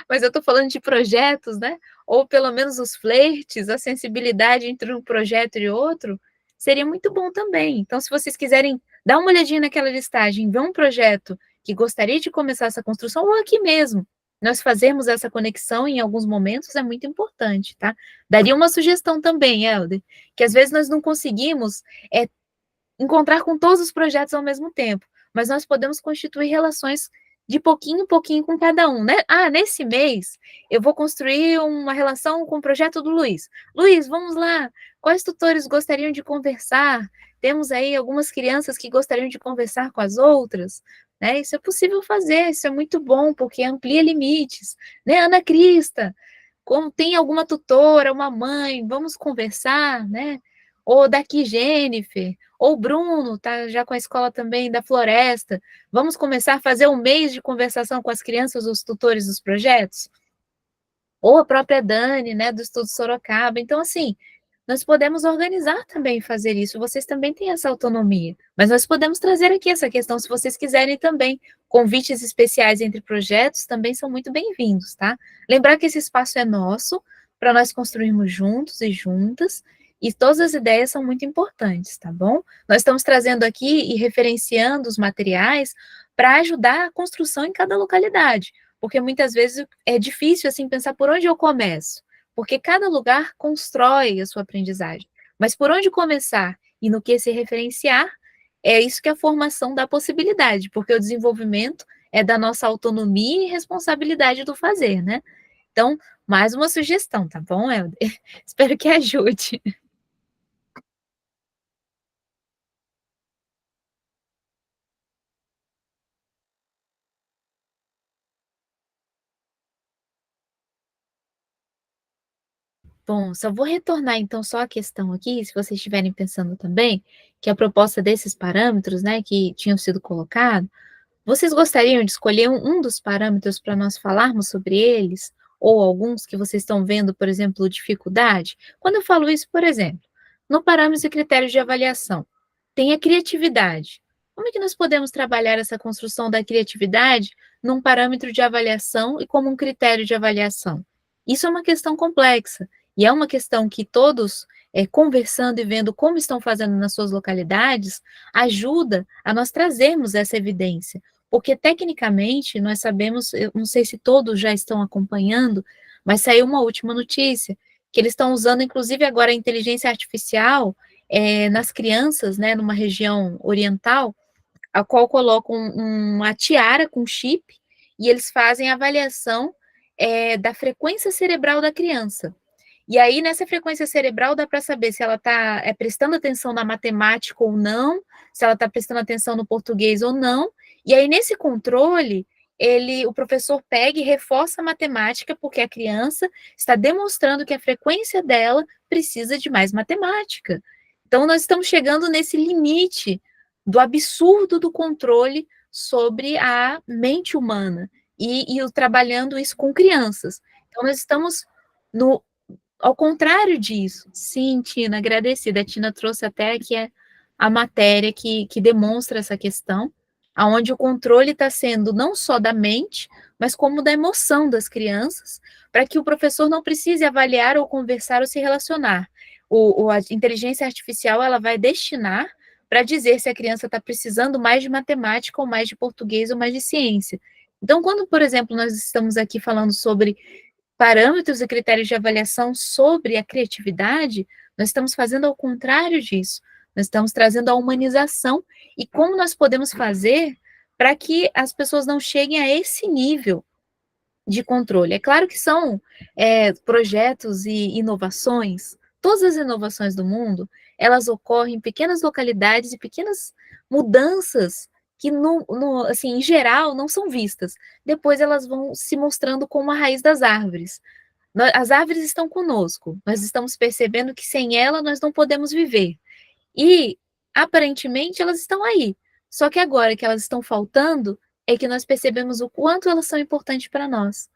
mas eu estou falando de projetos, né? Ou pelo menos os flertes, a sensibilidade entre um projeto e outro, seria muito bom também. Então, se vocês quiserem dar uma olhadinha naquela listagem, ver um projeto que gostaria de começar essa construção, ou aqui mesmo, nós fazermos essa conexão em alguns momentos é muito importante, tá? Daria uma sugestão também, Helder, que às vezes nós não conseguimos encontrar com todos os projetos ao mesmo tempo, mas nós podemos constituir relações de pouquinho em pouquinho com cada um, né? Ah, nesse mês eu vou construir uma relação com o projeto do Luiz. Luiz, vamos lá, quais tutores gostariam de conversar? Temos aí algumas crianças que gostariam de conversar com as outras, né? Isso é possível fazer, isso é muito bom, porque amplia limites, né? Ana Crista, como tem alguma tutora, uma mãe, vamos conversar, né? Ou daqui Jennifer, ou Bruno, tá já com a escola também da Floresta, vamos começar a fazer um mês de conversação com as crianças, os tutores dos projetos? Ou a própria Dani, né, do Estudo Sorocaba. Então, assim, nós podemos organizar também e fazer isso, vocês também têm essa autonomia, mas nós podemos trazer aqui essa questão, se vocês quiserem também, convites especiais entre projetos também são muito bem-vindos, tá? Lembrar que esse espaço é nosso, para nós construirmos juntos e juntas, e todas as ideias são muito importantes, tá bom? Nós estamos trazendo aqui e referenciando os materiais para ajudar a construção em cada localidade, porque muitas vezes é difícil, assim, pensar por onde eu começo, porque cada lugar constrói a sua aprendizagem. Mas por onde começar e no que se referenciar, é isso que a formação dá possibilidade, porque o desenvolvimento é da nossa autonomia e responsabilidade do fazer, né? Então, mais uma sugestão, tá bom, Helder? Espero que ajude. Bom, só vou retornar então só a questão aqui, se vocês estiverem pensando também, que a proposta desses parâmetros, né, que tinham sido colocados, vocês gostariam de escolher um dos parâmetros para nós falarmos sobre eles? Ou alguns que vocês estão vendo, por exemplo, dificuldade? Quando eu falo isso, por exemplo, no parâmetro e critérios de avaliação, tem a criatividade. Como é que nós podemos trabalhar essa construção da criatividade num parâmetro de avaliação e como um critério de avaliação? Isso é uma questão complexa, e é uma questão que todos, conversando e vendo como estão fazendo nas suas localidades, ajuda a nós trazermos essa evidência. Porque, tecnicamente, nós sabemos, eu não sei se todos já estão acompanhando, mas saiu uma última notícia, que eles estão usando, inclusive, agora a inteligência artificial nas crianças, né, numa região oriental, a qual colocam uma tiara com chip, e eles fazem a avaliação da frequência cerebral da criança. E aí, nessa frequência cerebral, dá para saber se ela está prestando atenção na matemática ou não, se ela está prestando atenção no português ou não. E aí, nesse controle, o professor pega e reforça a matemática, porque a criança está demonstrando que a frequência dela precisa de mais matemática. Então, nós estamos chegando nesse limite do absurdo do controle sobre a mente humana e trabalhando isso com crianças. Então, nós estamos ao contrário disso. Sim, Tina, agradecida. A Tina trouxe até aqui a matéria que demonstra essa questão, aonde o controle está sendo não só da mente, mas como da emoção das crianças, para que o professor não precise avaliar ou conversar ou se relacionar. A inteligência artificial ela vai destinar para dizer se a criança está precisando mais de matemática ou mais de português ou mais de ciência. Então, quando, por exemplo, nós estamos aqui falando sobre parâmetros e critérios de avaliação sobre a criatividade, nós estamos fazendo ao contrário disso. Nós estamos trazendo a humanização e como nós podemos fazer para que as pessoas não cheguem a esse nível de controle. É claro que são projetos e inovações, todas as inovações do mundo, elas ocorrem em pequenas localidades e pequenas mudanças que, assim, em geral, não são vistas. Depois elas vão se mostrando como a raiz das árvores. As árvores estão conosco, nós estamos percebendo que sem ela nós não podemos viver. E, aparentemente, elas estão aí. Só que agora que elas estão faltando, é que nós percebemos o quanto elas são importantes para nós.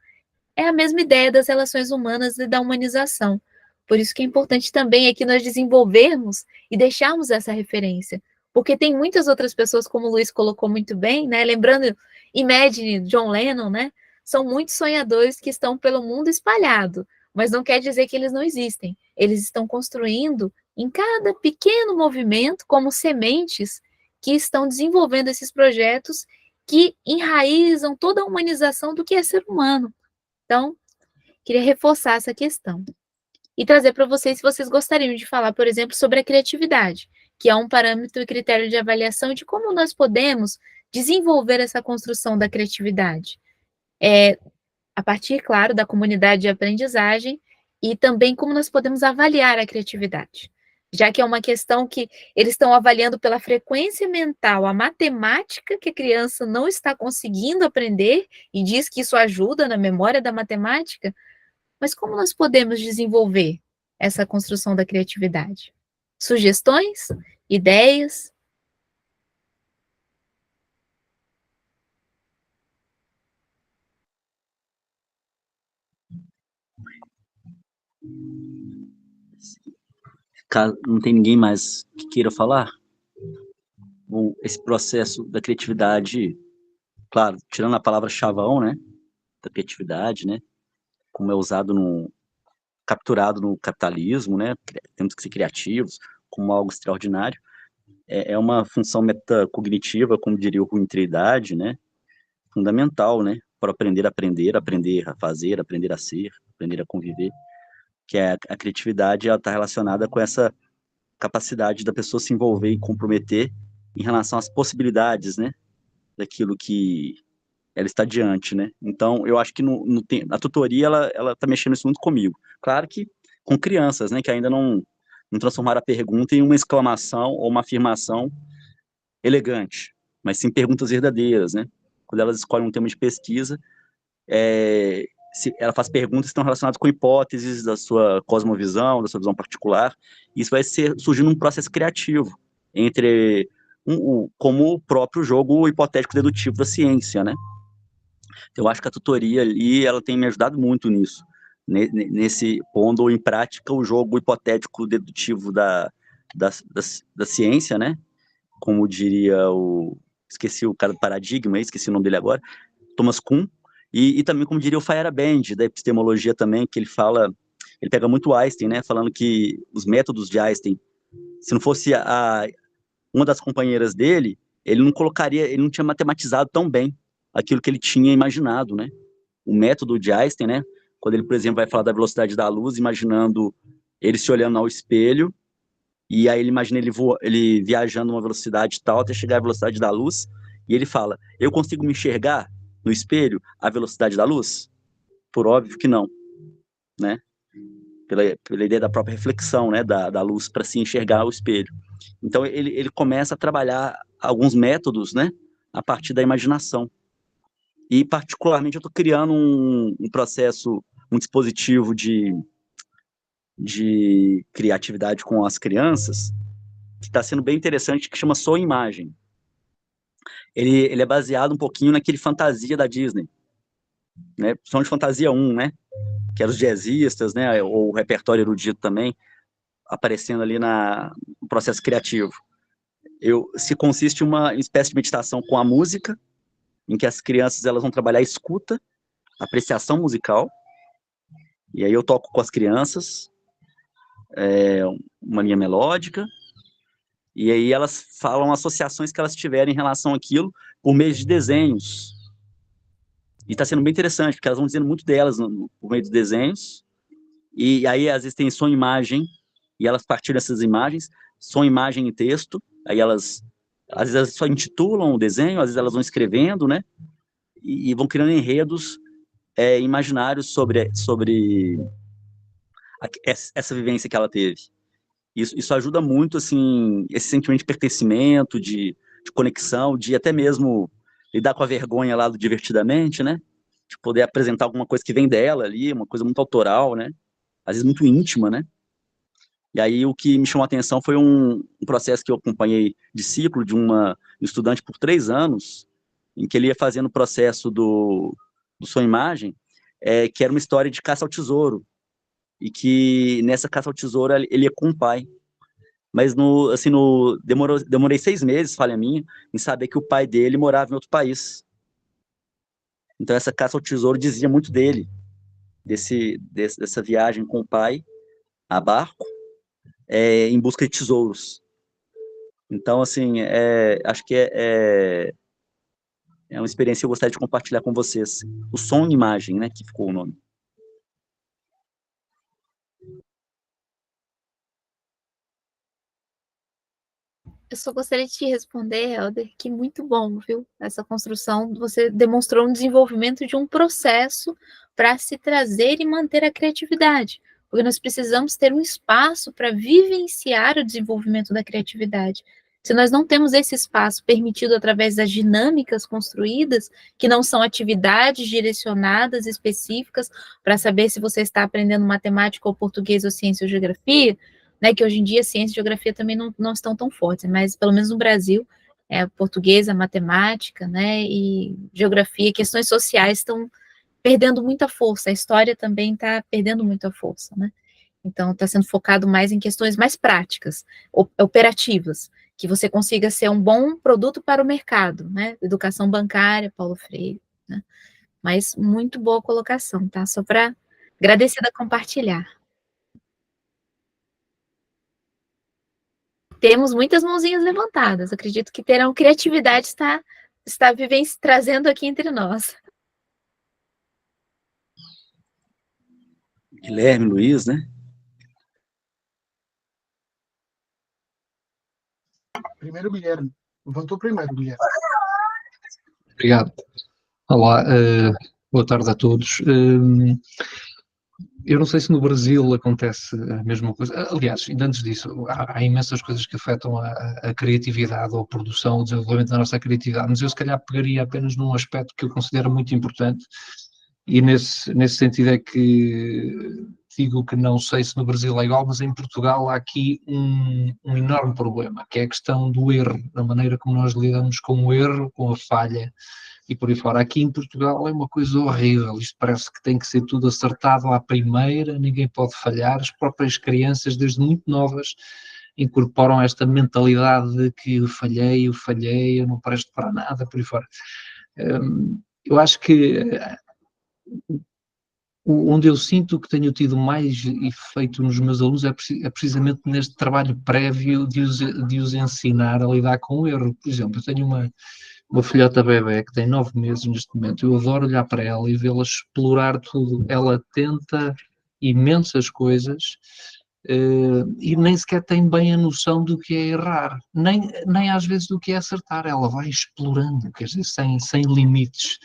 É a mesma ideia das relações humanas e da humanização. Por isso que é importante também é que nós desenvolvermos e deixarmos essa referência. Porque tem muitas outras pessoas, como o Luiz colocou muito bem, né? Lembrando, Imagine, John Lennon, né? São muitos sonhadores que estão pelo mundo espalhado, mas não quer dizer que eles não existem. Eles estão construindo em cada pequeno movimento como sementes que estão desenvolvendo esses projetos que enraizam toda a humanização do que é ser humano. Então, queria reforçar essa questão. E trazer para vocês se vocês gostariam de falar, por exemplo, sobre a criatividade, que é um parâmetro e critério de avaliação de como nós podemos desenvolver essa construção da criatividade. A partir, claro, da comunidade de aprendizagem e também como nós podemos avaliar a criatividade, já que é uma questão que eles estão avaliando pela frequência mental a matemática que a criança não está conseguindo aprender e diz que isso ajuda na memória da matemática, mas como nós podemos desenvolver essa construção da criatividade? Sugestões? Ideias? Caso não tem ninguém mais que queira falar, esse processo da criatividade, claro, tirando a palavra chavão, né, da criatividade, né, como é usado capturado no capitalismo, né, temos que ser criativos, como algo extraordinário, é uma função metacognitiva, como diria o Rui Trindade, né, fundamental, né, para aprender a aprender, aprender a fazer, aprender a ser, aprender a conviver, que é a criatividade, ela está relacionada com essa capacidade da pessoa se envolver e comprometer em relação às possibilidades, né, daquilo que ela está diante, né? Então, eu acho que a tutoria, ela tá mexendo isso muito comigo. Claro que com crianças, né, que ainda não transformaram a pergunta em uma exclamação ou uma afirmação elegante, mas sim perguntas verdadeiras, né? Quando elas escolhem um tema de pesquisa, se ela faz perguntas que estão relacionadas com hipóteses da sua cosmovisão, da sua visão particular, e isso vai surgindo um processo criativo entre como o próprio jogo hipotético dedutivo da ciência, né? Eu acho que a tutoria ali, ela tem me ajudado muito nisso, nesse pondo em prática o jogo hipotético dedutivo da ciência, né? Como diria esqueci o cara do paradigma, esqueci o nome dele agora, Thomas Kuhn, e também como diria o Feyerabend, da epistemologia também, que ele pega muito Einstein, né? Falando que os métodos de Einstein, se não fosse uma das companheiras dele, ele não tinha matematizado tão bem aquilo que ele tinha imaginado, né? O método de Einstein, né? Quando ele, por exemplo, vai falar da velocidade da luz, imaginando ele se olhando ao espelho, e aí ele imagina ele viajando uma velocidade tal até chegar à velocidade da luz, e ele fala, eu consigo me enxergar no espelho à velocidade da luz? Por óbvio que não, né? Pela ideia da própria reflexão, né, da luz para se enxergar o espelho. Então, ele começa a trabalhar alguns métodos, né, a partir da imaginação. E, particularmente, eu estou criando um processo, um dispositivo de criatividade com as crianças, que está sendo bem interessante, que chama Sou Imagem. Ele é baseado um pouquinho naquele fantasia da Disney, né, são de fantasia 1, né, que eram os jazzistas, né, ou o repertório erudito também, aparecendo ali no processo criativo. Se consiste em uma espécie de meditação com a música, em que as crianças elas vão trabalhar a escuta, apreciação musical, e aí eu toco com as crianças, uma linha melódica, e aí elas falam associações que elas tiverem em relação àquilo por meio de desenhos. E está sendo bem interessante, porque elas vão dizendo muito delas por meio dos desenhos, e aí às vezes tem som e imagem, e elas partilham essas imagens, som, imagem e texto, aí às vezes elas só intitulam o desenho, às vezes elas vão escrevendo, né, e vão criando enredos imaginários sobre essa vivência que ela teve. Isso ajuda muito, assim, esse sentimento de pertencimento, de conexão, de até mesmo lidar com a vergonha lá do divertidamente, né, de poder apresentar alguma coisa que vem dela ali, uma coisa muito autoral, né, às vezes muito íntima, né. E aí o que me chamou a atenção foi um processo que eu acompanhei de ciclo de uma estudante por 3 anos, em que ele ia fazendo o processo do Sua Imagem, que era uma história de caça ao tesouro, e que nessa caça ao tesouro ele ia com o pai. Mas demorei 6 meses, falha minha, em saber que o pai dele morava em outro país. Então essa caça ao tesouro dizia muito dele, dessa viagem com o pai a barco, em busca de tesouros. Então, assim, acho que É uma experiência que eu gostaria de compartilhar com vocês. O som e imagem, né, que ficou o nome. Eu só gostaria de te responder, Helder, que muito bom, viu? Essa construção, você demonstrou um desenvolvimento de um processo para se trazer e manter a criatividade, porque nós precisamos ter um espaço para vivenciar o desenvolvimento da criatividade. Se nós não temos esse espaço permitido através das dinâmicas construídas, que não são atividades direcionadas específicas para saber se você está aprendendo matemática ou português ou ciência ou geografia, né, que hoje em dia ciência e geografia também não estão tão fortes, mas pelo menos no Brasil, português, a matemática, né, e geografia, questões sociais estão perdendo muita força, a história também está perdendo muita força, né, então está sendo focado mais em questões mais práticas, operativas, que você consiga ser um bom produto para o mercado, né, educação bancária, Paulo Freire, né, mas muito boa colocação, tá, só para agradecida compartilhar. Temos muitas mãozinhas levantadas. Acredito que terão criatividade está trazendo aqui entre nós. Guilherme, Luiz, né? Primeiro, Guilherme. Levantou primeiro, Guilherme. Obrigado. Olá, boa tarde a todos. Eu não sei se no Brasil acontece a mesma coisa. Aliás, ainda antes disso, há imensas coisas que afetam a criatividade ou a produção, o desenvolvimento da nossa criatividade, mas eu se calhar pegaria apenas num aspecto que eu considero muito importante, e nesse sentido é que digo que não sei se no Brasil é igual, mas em Portugal há aqui um enorme problema, que é a questão do erro, da maneira como nós lidamos com o erro, com a falha, e por aí fora. Aqui em Portugal é uma coisa horrível, isto parece que tem que ser tudo acertado à primeira, ninguém pode falhar, as próprias crianças, desde muito novas, incorporam esta mentalidade de que eu falhei, eu não presto para nada, por aí fora. Eu acho que onde eu sinto que tenho tido mais efeito nos meus alunos é precisamente neste trabalho prévio de os ensinar a lidar com o erro. Por exemplo, eu tenho uma filhota bebé que tem 9 meses neste momento, eu adoro olhar para ela e vê-la explorar tudo. Ela tenta imensas coisas e nem sequer tem bem a noção do que é errar, nem às vezes do que é acertar. Ela vai explorando, quer dizer, sem limites.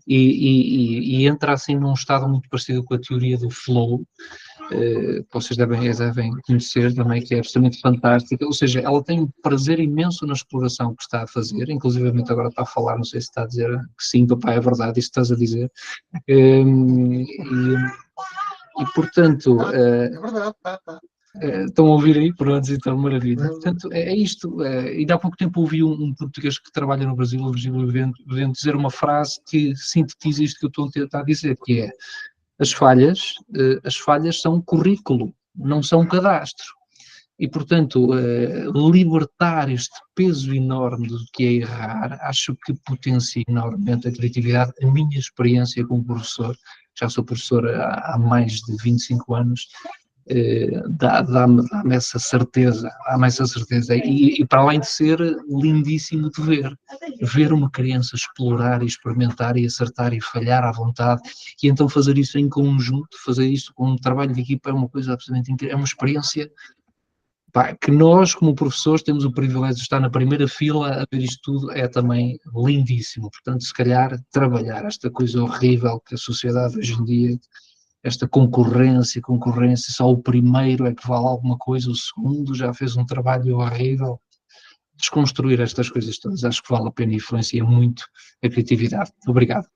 E entra assim num estado muito parecido com a teoria do flow, que vocês devem conhecer também, que é absolutamente fantástica. Ou seja, ela tem um prazer imenso na exploração que está a fazer, inclusivamente agora está a falar, não sei se está a dizer que sim, papai, é verdade, isso estás a dizer. E portanto... É verdade, tá. Estão a ouvir aí? Pronto, então, maravilha. Portanto, é isto. Ainda há pouco tempo ouvi um português que trabalha no Brasil, o Virgílio Vento, dizer uma frase que sintetiza isto que eu estou a tentar dizer, que é: as falhas são currículo, não são cadastro. E, portanto, libertar este peso enorme do que é errar, acho que potencia enormemente a criatividade. A minha experiência como professor, já sou professor há mais de 25 anos, dá-me essa certeza, e para além de ser lindíssimo de ver uma criança explorar e experimentar e acertar e falhar à vontade, e então fazer isso em conjunto, fazer isso com um trabalho de equipa, é uma coisa absolutamente incrível, é uma experiência que nós como professores temos o privilégio de estar na primeira fila a ver isto tudo, é também lindíssimo. Portanto, se calhar trabalhar esta coisa horrível que a sociedade hoje em dia, esta concorrência, só o primeiro é que vale alguma coisa, o segundo já fez um trabalho horrível. Desconstruir estas coisas todas, acho que vale a pena e influencia muito a criatividade. Obrigado.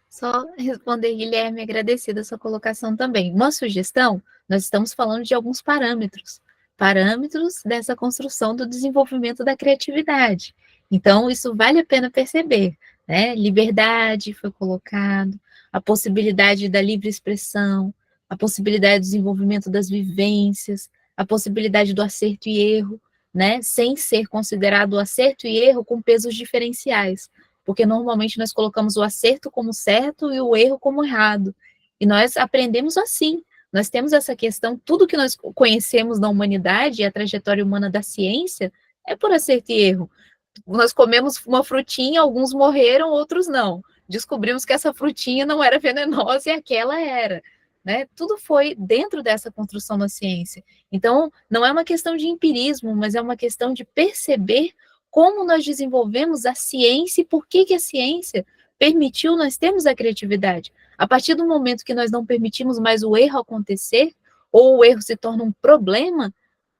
Só responder, Guilherme, agradecida a sua colocação também. Uma sugestão, nós estamos falando de alguns parâmetros dessa construção do desenvolvimento da criatividade. Então, isso vale a pena perceber, né? Liberdade foi colocado, a possibilidade da livre expressão, a possibilidade do desenvolvimento das vivências, a possibilidade do acerto e erro, né? Sem ser considerado o acerto e erro com pesos diferenciais, porque normalmente nós colocamos o acerto como certo e o erro como errado. E nós aprendemos assim, nós temos essa questão, tudo que nós conhecemos na humanidade, a trajetória humana da ciência, é por acerto e erro. Nós comemos uma frutinha, alguns morreram, outros não. Descobrimos que essa frutinha não era venenosa e aquela era. Né? Tudo foi dentro dessa construção da ciência. Então, não é uma questão de empirismo, mas é uma questão de perceber como nós desenvolvemos a ciência e por que a ciência permitiu nós termos a criatividade. A partir do momento que nós não permitimos mais o erro acontecer, ou o erro se torna um problema,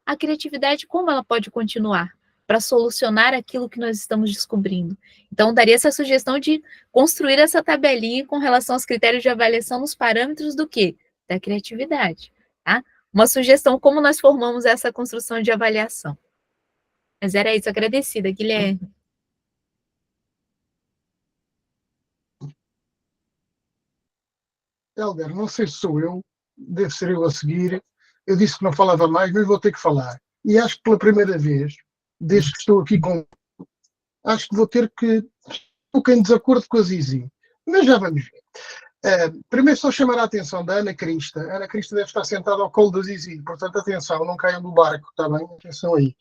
a criatividade, como ela pode continuar para solucionar aquilo que nós estamos descobrindo? Então, daria essa sugestão de construir essa tabelinha com relação aos critérios de avaliação nos parâmetros do quê? Da criatividade, tá? Uma sugestão como nós formamos essa construção de avaliação. Mas era isso, agradecida, Guilherme. Helder, não sei se sou eu, deve ser eu a seguir. Eu disse que não falava mais, mas vou ter que falar. E acho que pela primeira vez, desde que estou aqui com... Acho que vou ter que... Estou em desacordo com a Zizi. Mas já vamos ver. Primeiro só chamar a atenção da Ana Crista. A Ana Crista deve estar sentada ao colo da Zizi. Portanto, atenção, não caiam do barco, está bem? Atenção aí.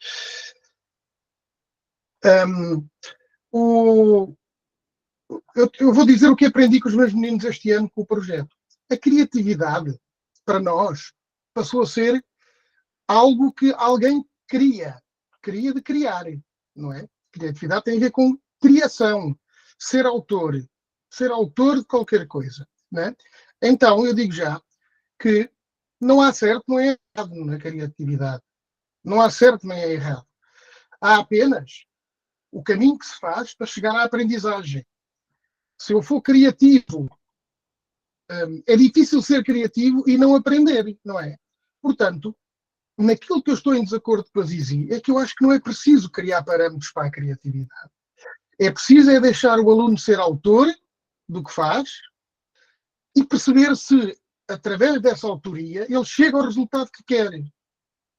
Eu vou dizer o que aprendi com os meus meninos este ano com o projeto. A criatividade, para nós, passou a ser algo que alguém cria. Cria de criar, não é? Criatividade tem a ver com criação, ser autor de qualquer coisa, não é? Então, eu digo já que não há certo nem errado na criatividade. Não há certo nem errado. Há apenas o caminho que se faz para chegar à aprendizagem. Se eu for criativo, é difícil ser criativo e não aprender, não é? Portanto, naquilo que eu estou em desacordo com a Zizi, é que eu acho que não é preciso criar parâmetros para a criatividade. É preciso deixar o aluno ser autor do que faz e perceber se, através dessa autoria, ele chega ao resultado que quer.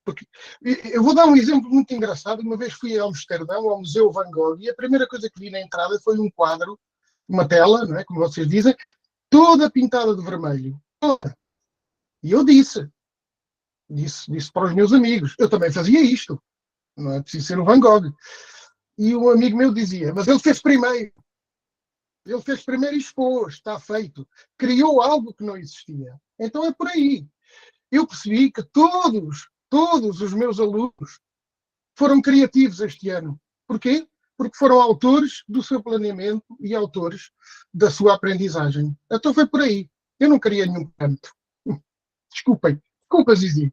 Porque, eu vou dar um exemplo muito engraçado. Uma vez fui a Amsterdão, ao Museu Van Gogh, e a primeira coisa que vi na entrada foi um quadro, uma tela, não é, como vocês dizem, toda pintada de vermelho. Toda. E eu disse para os meus amigos, eu também fazia isto. Não é preciso ser o Van Gogh. E um amigo meu dizia, mas ele fez primeiro. Ele fez primeiro e expôs, está feito. Criou algo que não existia. Então é por aí. Eu percebi que todos os meus alunos foram criativos este ano. Porquê? Porque foram autores do seu planeamento e autores da sua aprendizagem. Então foi por aí. Eu não queria nenhum canto. Desculpem. Desculpa, Zizi.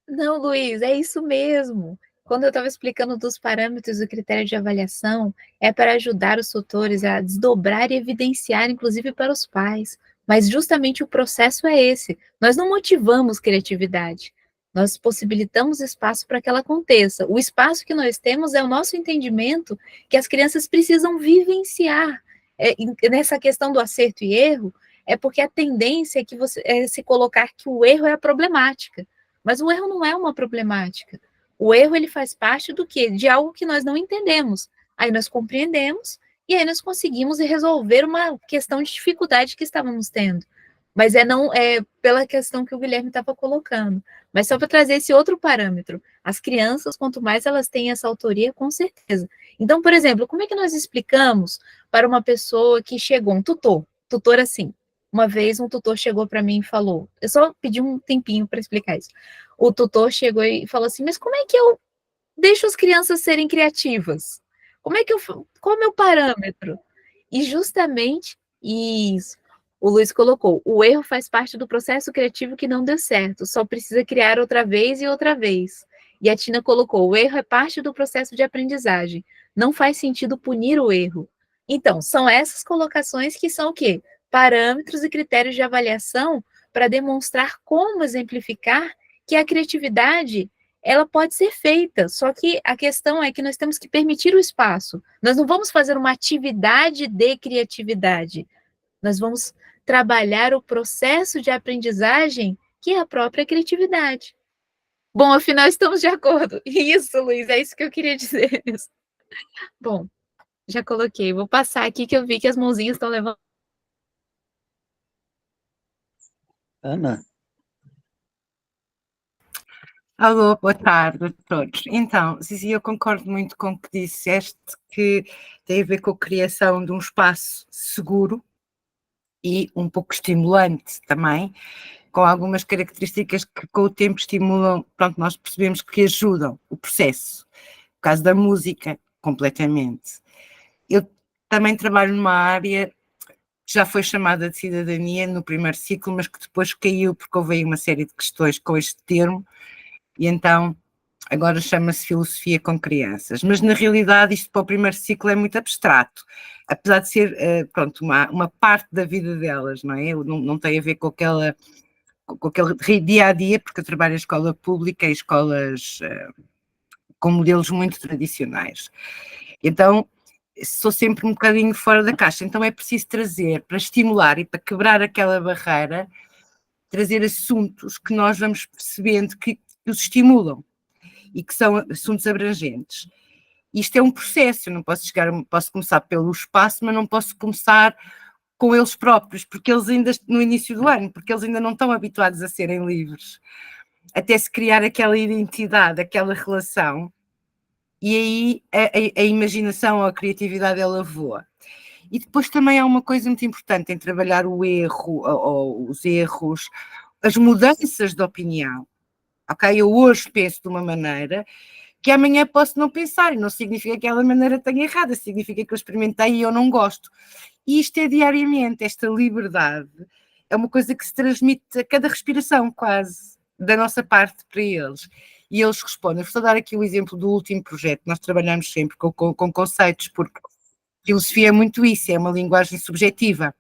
Não, Luiz, é isso mesmo. Quando eu estava explicando dos parâmetros do critério de avaliação, é para ajudar os tutores a desdobrar e evidenciar, inclusive para os pais. Mas justamente o processo é esse. Nós não motivamos criatividade. Nós possibilitamos espaço para que ela aconteça. O espaço que nós temos é o nosso entendimento que as crianças precisam vivenciar. Nessa questão do acerto e erro, é porque a tendência é que se colocar que o erro é a problemática. Mas o erro não é uma problemática. O erro, ele faz parte do quê? De algo que nós não entendemos. Aí nós compreendemos e aí nós conseguimos resolver uma questão de dificuldade que estávamos tendo. Mas não é pela questão que o Guilherme estava colocando. Mas só para trazer esse outro parâmetro. As crianças, quanto mais elas têm essa autoria, com certeza. Então, por exemplo, como é que nós explicamos para uma pessoa que chegou, um tutor assim, uma vez um tutor chegou para mim e falou, eu só pedi um tempinho para explicar isso. O tutor chegou e falou assim, mas como é que eu deixo as crianças serem criativas? Qual é o meu parâmetro? E justamente isso, o Luiz colocou, o erro faz parte do processo criativo que não deu certo, só precisa criar outra vez e outra vez. E a Tina colocou, o erro é parte do processo de aprendizagem, não faz sentido punir o erro. Então, são essas colocações que são o quê? Parâmetros e critérios de avaliação para demonstrar como exemplificar que a criatividade, ela pode ser feita, só que a questão é que nós temos que permitir o espaço. Nós não vamos fazer uma atividade de criatividade, nós vamos trabalhar o processo de aprendizagem, que é a própria criatividade. Bom, afinal, estamos de acordo. Isso, Luiz, é isso que eu queria dizer. Bom, já coloquei. Vou passar aqui que eu vi que as mãozinhas estão levando. Ana? Alô, boa tarde a todos. Então, Zizi, eu concordo muito com o que disseste, que tem a ver com a criação de um espaço seguro e um pouco estimulante também, com algumas características que com o tempo estimulam, pronto, nós percebemos que ajudam o processo. No caso da música, completamente. Eu também trabalho numa área que já foi chamada de cidadania no primeiro ciclo, mas que depois caiu porque houve aí uma série de questões com este termo, e então agora chama-se filosofia com crianças. Mas na realidade isto para o primeiro ciclo é muito abstrato, apesar de ser, pronto, uma parte da vida delas, não é? Não tem a ver com aquele dia a dia, porque eu trabalho em escola pública e escolas com modelos muito tradicionais. Então, sou sempre um bocadinho fora da caixa. Então é preciso trazer, para estimular e para quebrar aquela barreira, trazer assuntos que nós vamos percebendo que os estimulam e que são assuntos abrangentes. Isto é um processo, eu não posso começar pelo espaço, mas não posso começar com eles próprios, porque eles ainda, no início do ano, porque eles ainda não estão habituados a serem livres, até se criar aquela identidade, aquela relação, e aí a imaginação, a criatividade, ela voa. E depois também há uma coisa muito importante em trabalhar o erro, ou os erros, as mudanças de opinião. Ok? Eu hoje penso de uma maneira que amanhã posso não pensar, e não significa que aquela maneira tenha errada, significa que eu experimentei e eu não gosto. E isto é diariamente, esta liberdade é uma coisa que se transmite a cada respiração, quase, da nossa parte para eles. E eles respondem. Vou só dar aqui o exemplo do último projeto. Nós trabalhamos sempre com conceitos, porque filosofia é muito isso, é uma linguagem subjetiva.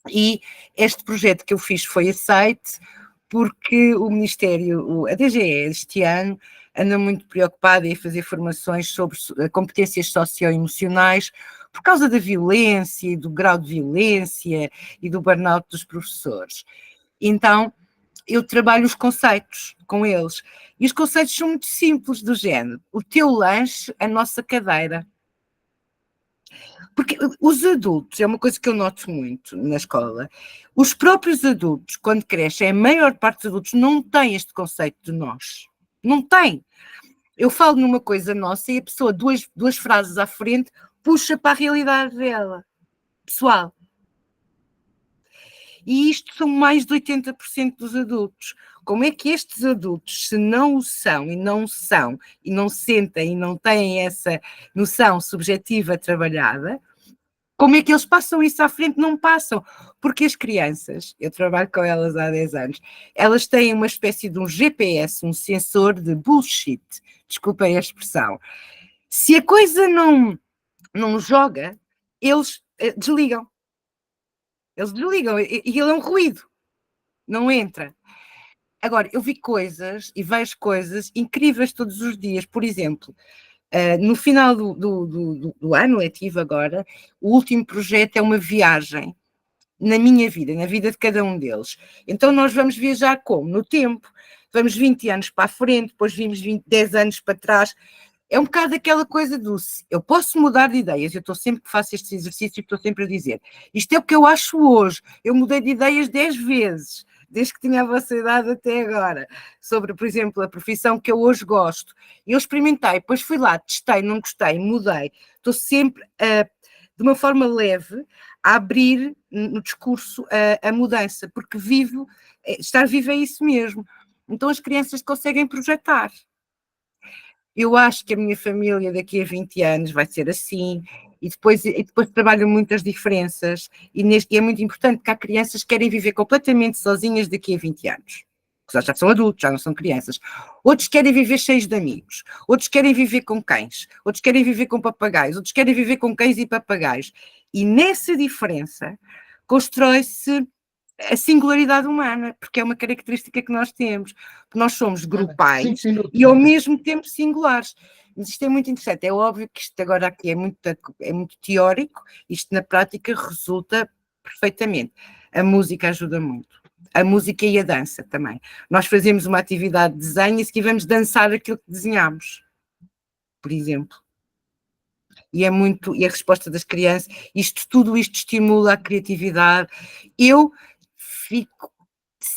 E este projeto que eu fiz foi aceite porque o Ministério, a DGE, este ano, anda muito preocupada em fazer formações sobre competências socioemocionais por causa da violência e do grau de violência e do burnout dos professores. Então, eu trabalho os conceitos com eles. E os conceitos são muito simples, do género: o teu lanche, a nossa cadeira. Porque os adultos, é uma coisa que eu noto muito na escola, os próprios adultos, quando crescem, a maior parte dos adultos não tem este conceito de nós. Não tem. Eu falo numa coisa nossa e a pessoa, duas frases à frente, puxa para a realidade dela, pessoal. E isto são mais de 80% dos adultos. Como é que estes adultos, se não o são, e não sentem, e não têm essa noção subjetiva trabalhada, como é que eles passam isso à frente? Não passam. Porque as crianças, eu trabalho com elas há 10 anos, elas têm uma espécie de um GPS, um sensor de bullshit. Desculpem a expressão. Se a coisa não joga, eles desligam. Eles desligam e ele é um ruído. Não entra. Agora, eu vi coisas e vejo coisas incríveis todos os dias. Por exemplo, no final do ano letivo agora, o último projeto é uma viagem na minha vida, na vida de cada um deles. Então nós vamos viajar como? No tempo. Vamos 20 anos para a frente, depois vimos 10 anos para trás. É um bocado aquela coisa do... Eu posso mudar de ideias, eu estou sempre que faço estes exercícios, estou sempre a dizer, isto é o que eu acho hoje, eu mudei de ideias 10 vezes, desde que tinha a vossa idade até agora, sobre, por exemplo, a profissão que eu hoje gosto. Eu experimentei, depois fui lá, testei, não gostei, mudei. Estou sempre, de uma forma leve, a abrir no discurso a mudança, porque estar vivo é isso mesmo. Então as crianças conseguem projetar. Eu acho que a minha família daqui a 20 anos vai ser assim, e depois trabalham muitas diferenças, e é muito importante que há crianças que querem viver completamente sozinhas daqui a 20 anos, que já são adultos, já não são crianças. Outros querem viver cheios de amigos, outros querem viver com cães, outros querem viver com papagaios, outros querem viver com cães e papagaios. E nessa diferença constrói-se a singularidade humana, porque é uma característica que nós temos, porque nós somos grupais e ao mesmo tempo singulares. Mas isto é muito interessante, é óbvio que isto agora aqui é muito teórico, isto na prática resulta perfeitamente. A música ajuda muito, a música e a dança também. Nós fazemos uma atividade de desenho e se vamos dançar aquilo que desenhamos, por exemplo. E a resposta das crianças, tudo isto estimula a criatividade. Eu fico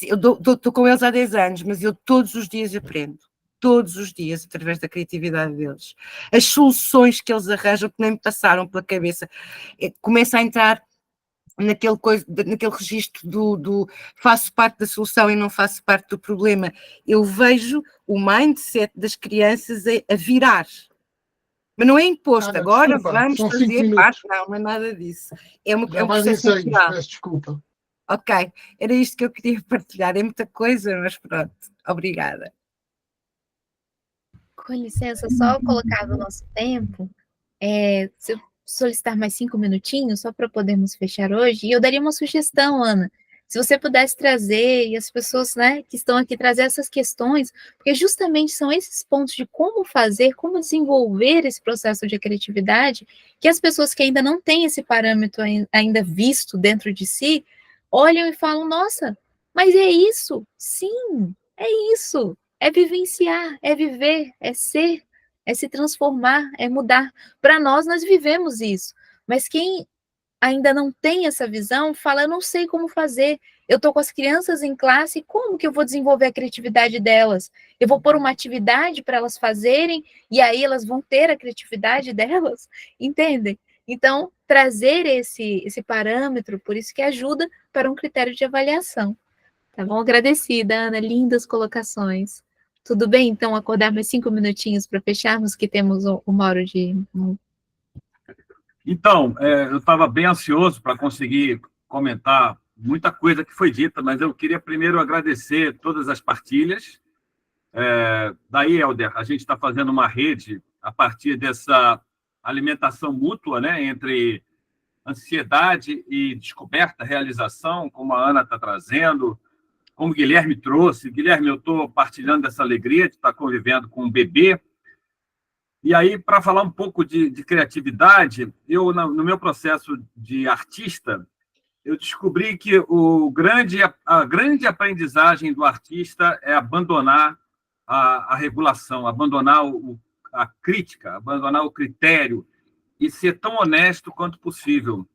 Eu estou com eles há 10 anos, mas eu todos os dias aprendo. Todos os dias, através da criatividade deles. As soluções que eles arranjam, que nem me passaram pela cabeça. Começa a entrar naquele registro do faço parte da solução e não faço parte do problema. Eu vejo o mindset das crianças a virar. Mas não é imposto, Ana, agora desculpa, vamos são 5 fazer minutos. parte, não é nada disso. É um Já vais em processo 6, natural. peço desculpa. Ok, era isto que eu queria partilhar, é muita coisa, mas pronto, obrigada. Com licença, só colocar no nosso tempo, se eu solicitar mais 5 minutinhos, só para podermos fechar hoje, e eu daria uma sugestão, Ana, se você pudesse trazer, e as pessoas, né, que estão aqui, trazer essas questões, porque justamente são esses pontos de como fazer, como desenvolver esse processo de criatividade, que as pessoas que ainda não têm esse parâmetro ainda visto dentro de si, olham e falam, nossa, mas é isso? Sim, é isso. É vivenciar, é viver, é ser, é se transformar, é mudar. Para nós vivemos isso. Mas quem ainda não tem essa visão, fala, eu não sei como fazer. Eu estou com as crianças em classe, como que eu vou desenvolver a criatividade delas? Eu vou pôr uma atividade para elas fazerem, e aí elas vão ter a criatividade delas, entendem? Então, trazer esse parâmetro, por isso que ajuda para um critério de avaliação. Tá bom? Agradecida, Ana, lindas colocações. Tudo bem, então, acordar mais 5 minutinhos para fecharmos, que temos uma hora de... Então, eu estava bem ansioso para conseguir comentar muita coisa que foi dita, mas eu queria primeiro agradecer todas as partilhas. Daí, Helder, a gente está fazendo uma rede a partir dessa alimentação mútua, né, entre ansiedade e descoberta, realização, como a Ana está trazendo, como o Guilherme trouxe. Guilherme, eu estou partilhando essa alegria de estar convivendo com um bebê. E aí, para falar um pouco de criatividade, eu, no meu processo de artista, eu descobri que a grande aprendizagem do artista é abandonar a regulação, abandonar a crítica, abandonar o critério e ser tão honesto quanto possível.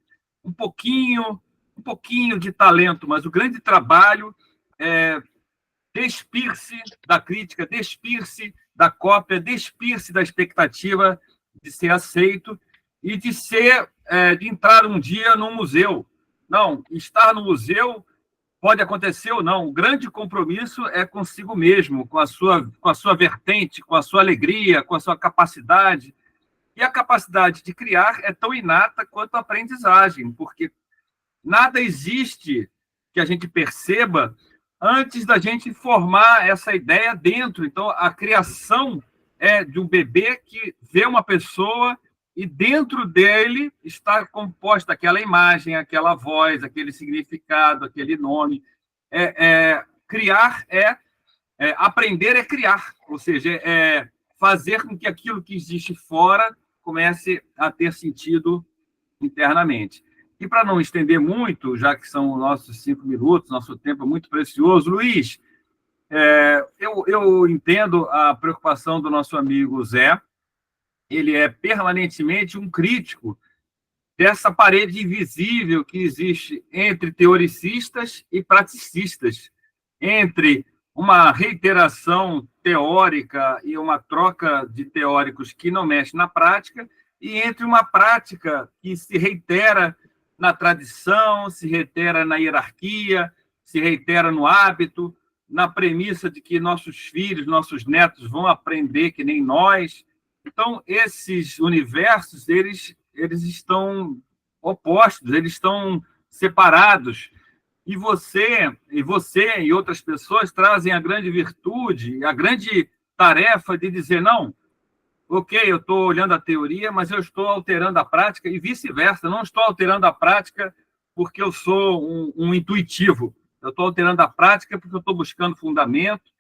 Um pouquinho de talento, mas o grande trabalho é despir-se da crítica, despir-se da cópia, despir-se da expectativa de ser aceito e de entrar um dia num museu. Não, estar no museu pode acontecer ou não. O grande compromisso é consigo mesmo, com a sua vertente, com a sua alegria, com a sua capacidade. E a capacidade de criar é tão inata quanto a aprendizagem, porque nada existe que a gente perceba antes da gente formar essa ideia dentro. Então, a criação é de um bebê que vê uma pessoa e dentro dele está composta aquela imagem, aquela voz, aquele significado, aquele nome. Criar aprender é criar, ou seja, é fazer com que aquilo que existe fora comece a ter sentido internamente. E para não estender muito, já que são nossos 5 minutos, nosso tempo é muito precioso, Luiz, eu entendo a preocupação do nosso amigo Zé. Ele é permanentemente um crítico dessa parede invisível que existe entre teoricistas e praticistas, entre uma reiteração teórica e uma troca de teóricos que não mexe na prática, e entre uma prática que se reitera na tradição, se reitera na hierarquia, se reitera no hábito, na premissa de que nossos filhos, nossos netos vão aprender que nem nós. Então, esses universos, eles estão opostos, eles estão separados. E você e outras pessoas trazem a grande virtude, a grande tarefa de dizer, não, ok, eu estou olhando a teoria, mas eu estou alterando a prática, e vice-versa, não estou alterando a prática porque eu sou um intuitivo, eu estou alterando a prática porque eu estou buscando fundamento.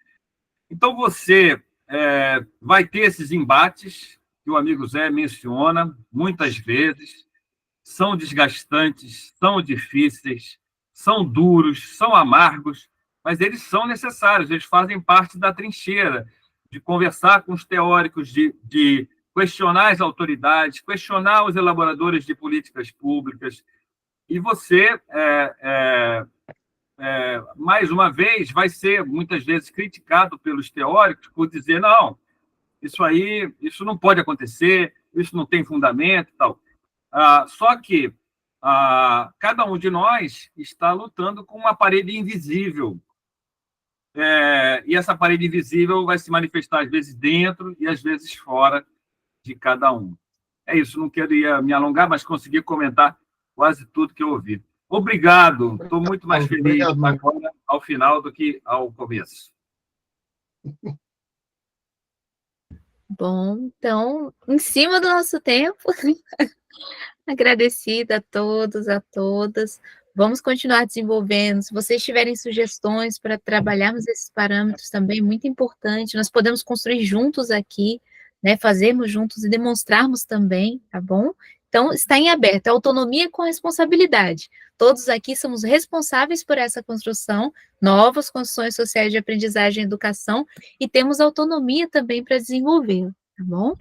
Então, você vai ter esses embates que o amigo Zé menciona muitas vezes, são desgastantes, são difíceis, são duros, são amargos, mas eles são necessários, eles fazem parte da trincheira, de conversar com os teóricos, de questionar as autoridades, questionar os elaboradores de políticas públicas. E você mais uma vez, vai ser muitas vezes criticado pelos teóricos por dizer, não, isso não pode acontecer, isso não tem fundamento e tal. Só que cada um de nós está lutando com uma parede invisível. E essa parede invisível vai se manifestar, às vezes, dentro e, às vezes, fora de cada um. É isso, não queria me alongar, mas consegui comentar quase tudo que eu ouvi. Obrigado, estou muito mais feliz agora ao final do que ao começo. Bom, então, em cima do nosso tempo, agradecida a todos, a todas. Vamos continuar desenvolvendo. Se vocês tiverem sugestões para trabalharmos esses parâmetros também, muito importante. Nós podemos construir juntos aqui, né? Fazermos juntos e demonstrarmos também, tá bom? Então, está em aberto. Autonomia com responsabilidade. Todos aqui somos responsáveis por essa construção, novas condições sociais de aprendizagem e educação, e temos autonomia também para desenvolvê-la, tá bom?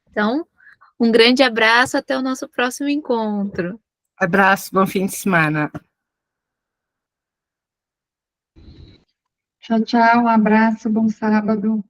Então, um grande abraço, até o nosso próximo encontro. Abraço, bom fim de semana. Tchau, tchau, um abraço, bom sábado.